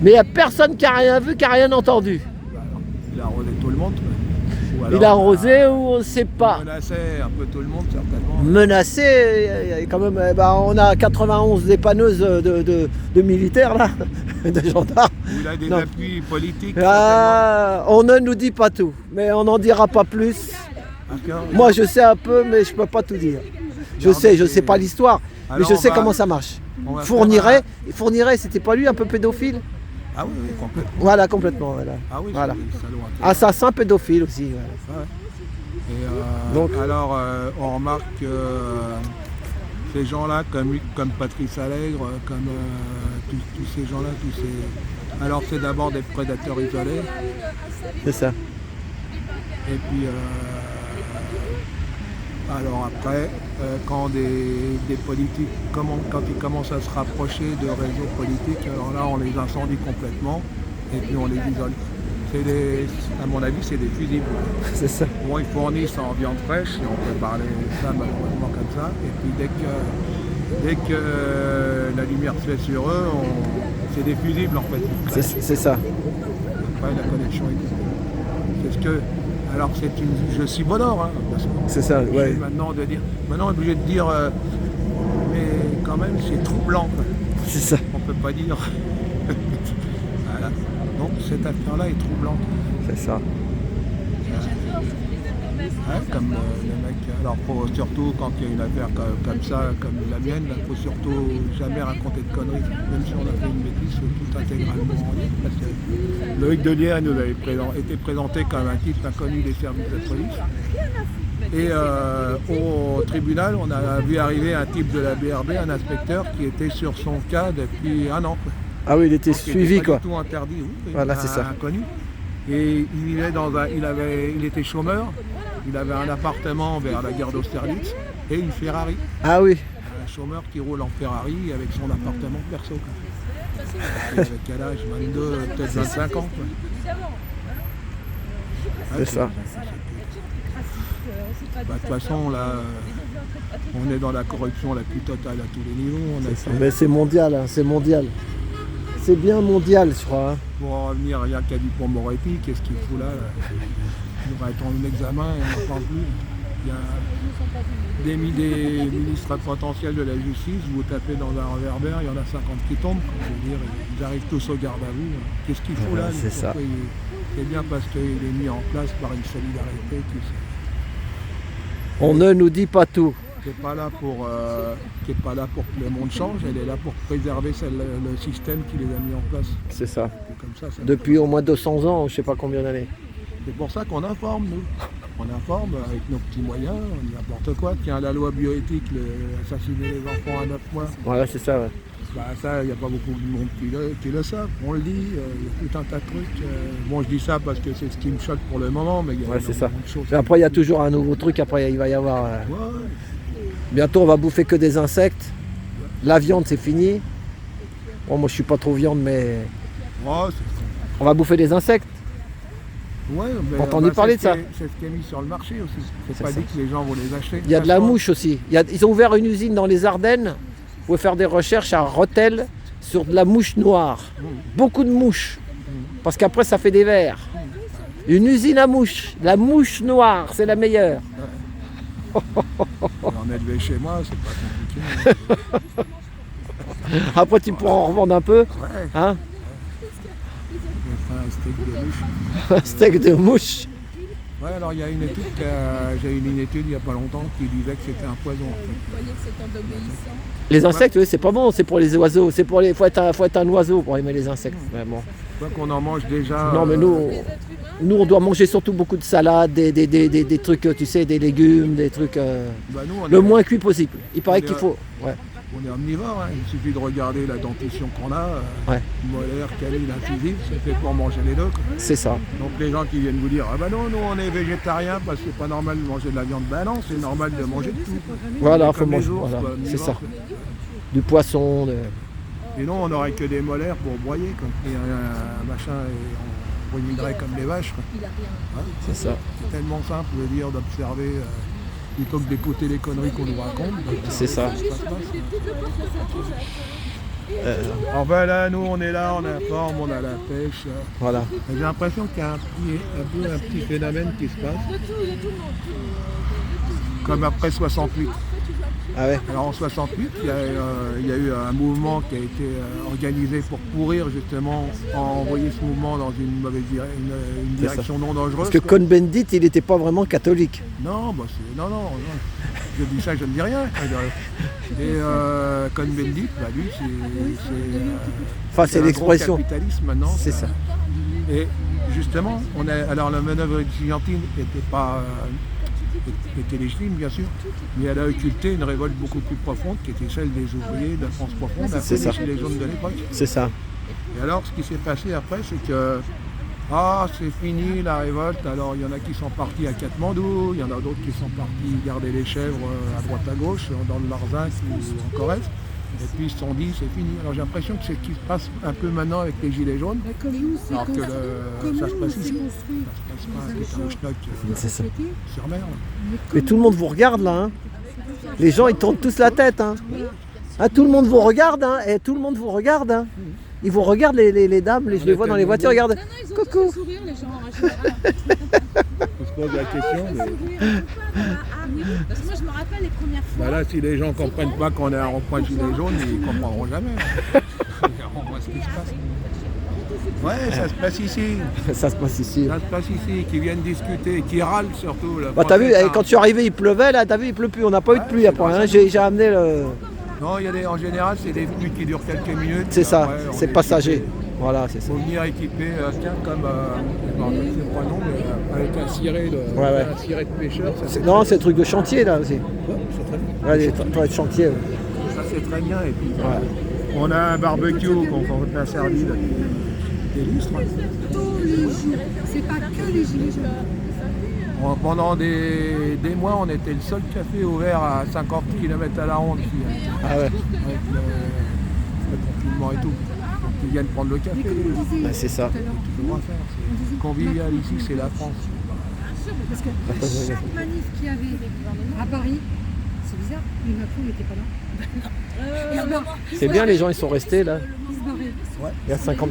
Mais il n'y a personne qui n'a rien vu, qui n'a rien entendu. Il a arrosé tout le monde. Il a arrosé ou on ne sait pas. Il menaçait un peu tout le monde, certainement. Menacé, quand même, on a 91 dépanneuses de militaires, là, de gendarmes. Il a des appuis politiques. On ne nous dit pas tout, mais on n'en dira pas plus. Moi, je sais un peu, mais je ne peux pas tout dire. Je sais pas l'histoire, mais je sais comment ça marche. Fourniret, c'était pas lui un peu pédophile? Ah oui, complètement. Voilà, complètement. Voilà. Ah oui, voilà. Assassin pédophile aussi. Voilà. Ouais. Et donc, alors, on remarque que ces gens-là, comme Patrice Allègre, comme tous ces gens-là, alors c'est d'abord des prédateurs isolés. C'est ça. Et puis, alors après, quand des politiques, quand ils commencent à se rapprocher de réseaux politiques, alors là on les incendie complètement et puis on les isole. À mon avis, c'est des fusibles. C'est ça. Bon, ils fournissent en viande fraîche, si on peut parler ça malheureusement comme ça, et puis dès que la lumière se fait sur eux, c'est des fusibles en fait. C'est ça. Après la connexion est... C'est ce que... Alors je suis bonheur, hein, parce que c'est ça, ouais. Maintenant on est obligé de dire, mais quand même c'est troublant. C'est ça. On peut pas dire. Voilà. Donc cette affaire-là est troublante. C'est ça. Ouais, comme le mec. Alors surtout quand il y a une affaire comme ça, comme la mienne, il ne faut surtout jamais raconter de conneries. Même si on a fait une bêtise, il faut tout intégralement dire. Parce que Loïc Delière nous avait été présenté comme un type inconnu des services de police. Et au tribunal, on a vu arriver un type de la BRB, un inspecteur qui était sur son cas depuis 1 an. Quoi. Ah oui, il était suivi quoi. Tout interdit, oui, voilà, c'est ça. Inconnu. Et il était chômeur, il avait un appartement vers la gare d'Austerlitz et une Ferrari. Ah oui. Un chômeur qui roule en Ferrari avec son appartement perso. Et avec quel âge? 22, peut-être 25 ans. C'est ça. De toute façon, là, on est dans la corruption la plus totale à tous les niveaux. Mais c'est mondial, hein, c'est mondial. C'est bien mondial, je crois. Hein. Pour en revenir, il y a qu'à Dupond-Moretti, qu'est-ce qu'il fout là, Il va être en examen et on n'en parle plus. Il y a des ministres potentiels de la justice, vous tapez dans un réverbère, il y en a 50 qui tombent. Je veux dire, ils arrivent tous au garde à vue. Qu'est-ce qu'il fout là? C'est ça. C'est bien parce qu'il est mis en place par une solidarité qui On ne nous dit pas tout. n'est pas là pour que le monde change, elle est là pour préserver le système qui les a mis en place. C'est ça. Comme ça depuis au moins 200 ans, je ne sais pas combien d'années. C'est pour ça qu'on informe, nous. On informe avec nos petits moyens, on dit n'importe quoi. Tiens, la loi bioéthique, assassiner les enfants à 9 mois. Voilà, c'est ça, ouais. Bah, ça, il n'y a pas beaucoup de monde qui le savent. On le dit, il y a tout un tas de trucs. Bon, je dis ça parce que c'est ce qui me choque pour le moment, mais il y a c'est ça. de choses. Et après, il y a toujours un nouveau truc, après, il va y avoir... Ouais. Bientôt, on va bouffer que des insectes. La viande, c'est fini. Bon, moi, je suis pas trop viande, mais... Ouais, on va bouffer des insectes. Ouais, mais entendu parler de ça. C'est ce qui est mis sur le marché aussi. C'est C'est pas ça. dit que les gens vont les acheter. Il y a de la mouche aussi. Ils ont ouvert une usine dans les Ardennes. Vous pouvez faire des recherches à Rethel sur de la mouche noire. Beaucoup de mouches. Parce qu'après, ça fait des vers. Une usine à mouches. La mouche noire, c'est la meilleure. En élever chez moi, c'est pas compliqué. Après, tu pourras en revendre un peu. Ouais. Hein? Un steak de mouche. Un steak de mouche. Ouais, alors il y a une étude, j'ai eu une étude il n'y a pas longtemps qui disait que c'était un poison. En fait. Vous voyez que c'est en obéissant. Les insectes, oui, c'est pas bon, c'est pour les oiseaux. Faut être un oiseau pour aimer les insectes. Mais bon. Quoi qu'on en mange déjà. Non, mais nous, on doit manger surtout beaucoup de salades, des trucs, tu sais, des légumes, des trucs. Bah nous, le moins cuit possible. Il paraît qu'il faut. Ouais. On est omnivore, hein. Il suffit de regarder la dentition qu'on a, Ouais. molaire, canine, incisive, c'est fait pour manger les deux. Quoi. C'est ça. Donc les gens qui viennent vous dire ah bah non, nous on est végétarien parce que c'est pas normal de manger de la viande, bah non, c'est normal de manger de tout. Voilà, Comme faut les manger. ours, Voilà. quoi, C'est omnivores, ça. quoi. Du poisson. Sinon on n'aurait que des molaires pour broyer, quoi. Et un machin et on ruminerait comme les vaches. Quoi. Hein, C'est ça. c'est tellement simple de dire d'observer plutôt que d'écouter les conneries qu'on nous raconte. Donc, C'est ça. Enfin là, nous on est là, on informe, on a la pêche. Voilà. J'ai l'impression qu'il y a un petit phénomène qui se passe. Comme après 68. Ah ouais. Alors en 68, il y a eu un mouvement qui a été organisé pour pourrir justement, envoyer ce mouvement dans une mauvaise une direction non dangereuse. Parce que Cohn-Bendit, il n'était pas vraiment catholique. Non, bah non. Je dis ça, je ne dis rien. Et Cohn-Bendit, bah lui, C'est l'expression. Capitalisme maintenant. C'est ça. Et justement, alors la manœuvre estudiantine était légitime, bien sûr, mais elle a occulté une révolte beaucoup plus profonde qui était celle des ouvriers de la France profonde, un peu des gilets jaunes de l'époque. C'est ça. Et alors, ce qui s'est passé après, c'est que c'est fini la révolte, alors il y en a qui sont partis à Katmandou, il y en a d'autres qui sont partis garder les chèvres à droite à gauche, dans le Larzac ou en Corrèze. Et puis ils se sont dit c'est fini. Alors j'ai l'impression que c'est ce qui se passe un peu maintenant avec les gilets jaunes. Alors que ça se passe ici. Ça se passe pas avec un schnock C'est ça. sur mer. Mais tout le monde vous regarde là. Hein. Les gens, ils tournent tous la tête. Hein. Ah, tout le monde vous regarde. Hein. Et tout le monde vous regarde. Hein. Ils vous regardent, les dames. Je les vois dans les voitures. Regardent. Ils ont tous un sourire, les gens, en général. On se pose la question. Mais... Ah oui, parce que moi je me rappelle les premières fois. Bah là, si les gens ne comprennent pas qu'on est un rond-point gilet jaune, ils ne comprendront jamais. On voit ce qui se passe. Ouais, ça se passe ici. Ça se passe ici. Ça se passe ici, qui viennent discuter, qui râlent surtout. Bah, t'as vu, quand tu es arrivé, il pleuvait. Là, t'as vu, il pleut plus. On n'a pas eu de pluie après. Hein. J'ai amené le... Non, en général, c'est des pluies qui durent quelques minutes. C'est ça, après, c'est passager. Voilà, c'est ça. Il faut venir équiper, comme, je ne sais pas non, mais avec un ciré de pêcheur. Non, c'est le truc de chantier là aussi. Ouais, c'est très bien. Ouais, toi, de chantier. Ouais. Ça, c'est très bien. Et puis, on a un barbecue qu'on fait la sardine. des lustres. Tous les jours. C'est pas que les gilets jaunes. Pendant des mois, on était le seul café ouvert à 50 km à la ronde ici. Ah ouais. Avec le confinement et tout. Donc ils viennent prendre le café. Mais comme on disait Bah, c'est ça. tout à l'heure, On va faire, c'est convivial ici, c'est la France. parce que chaque manif qu'il y avait à Paris, c'est bizarre, mais Macron n'était pas là. C'est bien, les gens ils sont restés là. Il se barrait. Il y a 50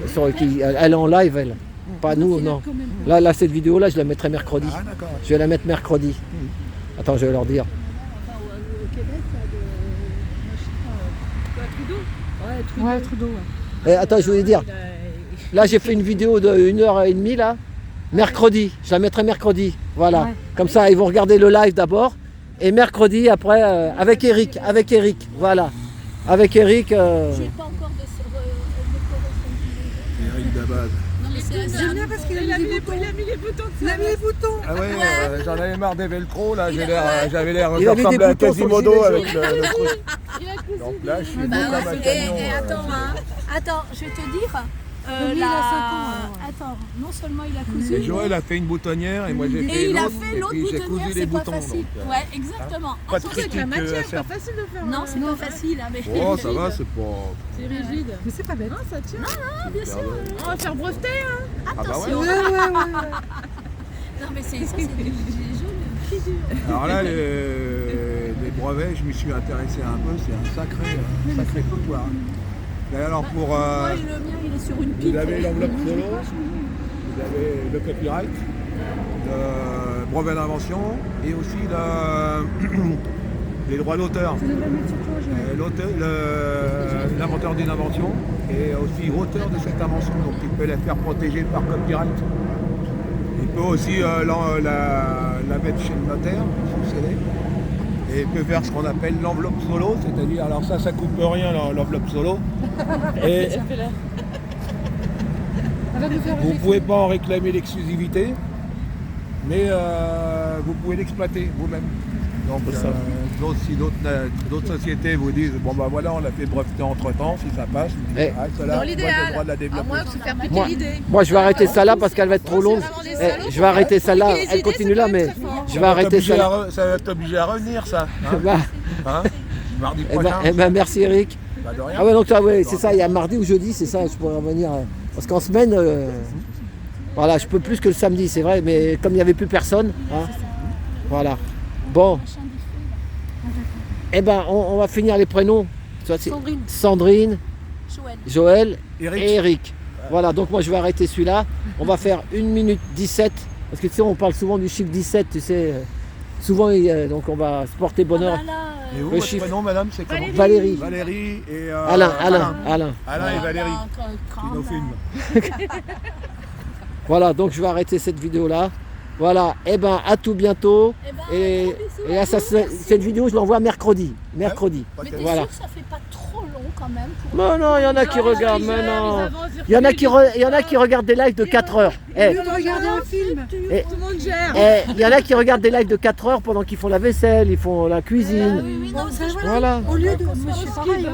elle est en live, elle. Pas nous, non. Là, cette vidéo-là, je la mettrai mercredi. Ah d'accord. Je vais la mettre mercredi. Attends, je vais leur dire. Au Québec, Trudeau. Ouais, Trudeau. Ouais. Eh, attends, je voulais dire. Là, j'ai fait une vidéo de 1h30 là. Mercredi. Je la mettrai mercredi. Voilà. Ouais. Comme ça, ils vont regarder le live d'abord. Et mercredi, après, avec Eric. Avec Eric. Voilà. Avec Eric. J'ai pas encore de Eric Dabad. Non, mais J'aime bien parce qu'il a mis les boutons. Il a mis les boutons. Ah ouais, j'en avais marre des velcro là, j'avais l'air Il a mis des ressembler à boutons sur le Quasimodo gilet avec le truc. Donc là, je suis beau Bah, comme un camion. attends, je vais te dire. Lui, il a 5 ans, alors. Attends, non seulement il a Et cousu, Joël a fait une boutonnière et moi j'ai fait et il a l'autre. fait Et l'autre puis j'ai boutonnière, cousu les c'est pas boutons. facile. donc, Ouais, exactement. pas de critique à faire. facile de faire. Non, c'est pas facile. Hein, mais... Oh, ça va, c'est pas. C'est rigide. Mais c'est pas bête. Non, ça tient. bien sûr. On va faire breveter. Ah bah Attention. ouais. Non, mais c'est ça, c'est des gilets jaunes. Alors là, les brevets, je m'y suis intéressé un peu, c'est un sacré foutoir. Et alors pour. Moi, le mien, il est sur une pipe. Vous avez l'enveloppe solo, vous avez le copyright, le brevet d'invention et aussi les droits d'auteur. L'inventeur d'une invention et aussi auteur de cette invention, donc il peut la faire protéger par copyright. Il peut aussi la mettre chez le notaire, sous scellé. Et il peut faire ce qu'on appelle l'enveloppe solo, c'est-à-dire, alors ça coupe rien l'enveloppe solo. Et vous ne pouvez pas en réclamer l'exclusivité, mais vous pouvez l'exploiter vous-même. Donc si d'autres sociétés vous disent, bon ben voilà, on l'a fait breveter entre temps, si ça passe, celle-là, moi j'ai le droit de la développer. Moi, se faire piquer l'idée. Moi, je vais arrêter ça là parce qu'elle va être trop longue. Je vais arrêter ça là. Elle continue là, mais je vais arrêter ça là. Ça va être obligé à revenir, ça. Hein Bah, hein Mardi eh prochain. ben, merci Eric. Bah, de rien. Ah ouais, donc c'est ça, il y a mardi ou jeudi, c'est ça, je pourrais revenir. Parce qu'en semaine, voilà, je peux plus que le samedi, c'est vrai, mais comme il n'y avait plus personne, hein, voilà. Bon, eh ben, on va finir les prénoms. Ça, c'est Sandrine, Joël Eric. et Eric. Voilà, donc moi je vais arrêter celui-là. On va faire 1 minute 17, parce que tu sais, on parle souvent du chiffre 17, tu sais. Souvent, donc on va se porter bonheur. Et vous, Le votre chiffre. prénom, madame, c'est comment? Valérie. Valérie et Alain. Alain et Valérie, qui nous filment. Voilà, donc je vais arrêter cette vidéo-là. Voilà, et ben à tout bientôt. Et là, cette vidéo, je l'envoie mercredi. Mercredi. Mais t'es Voilà. sûr que ça fait pas trop long quand même pour... Non, non, il y en a qui regardent maintenant. Il y en a qui regardent des lives de 4 heures. Au lieu de regarder un film. Tout le monde gère. Il y en a qui regardent des lives de 4 heures pendant qu'ils font la vaisselle, ils font la cuisine. Bon, ça, Voilà, Au lieu de, moi, je suis pareil, hein.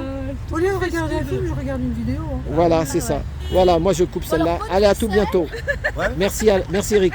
Au lieu de regarder un film, je regarde une vidéo. Hein. voilà, c'est ça. Voilà, moi je coupe celle-là. Allez, à tout bientôt. Ouais. Merci Eric.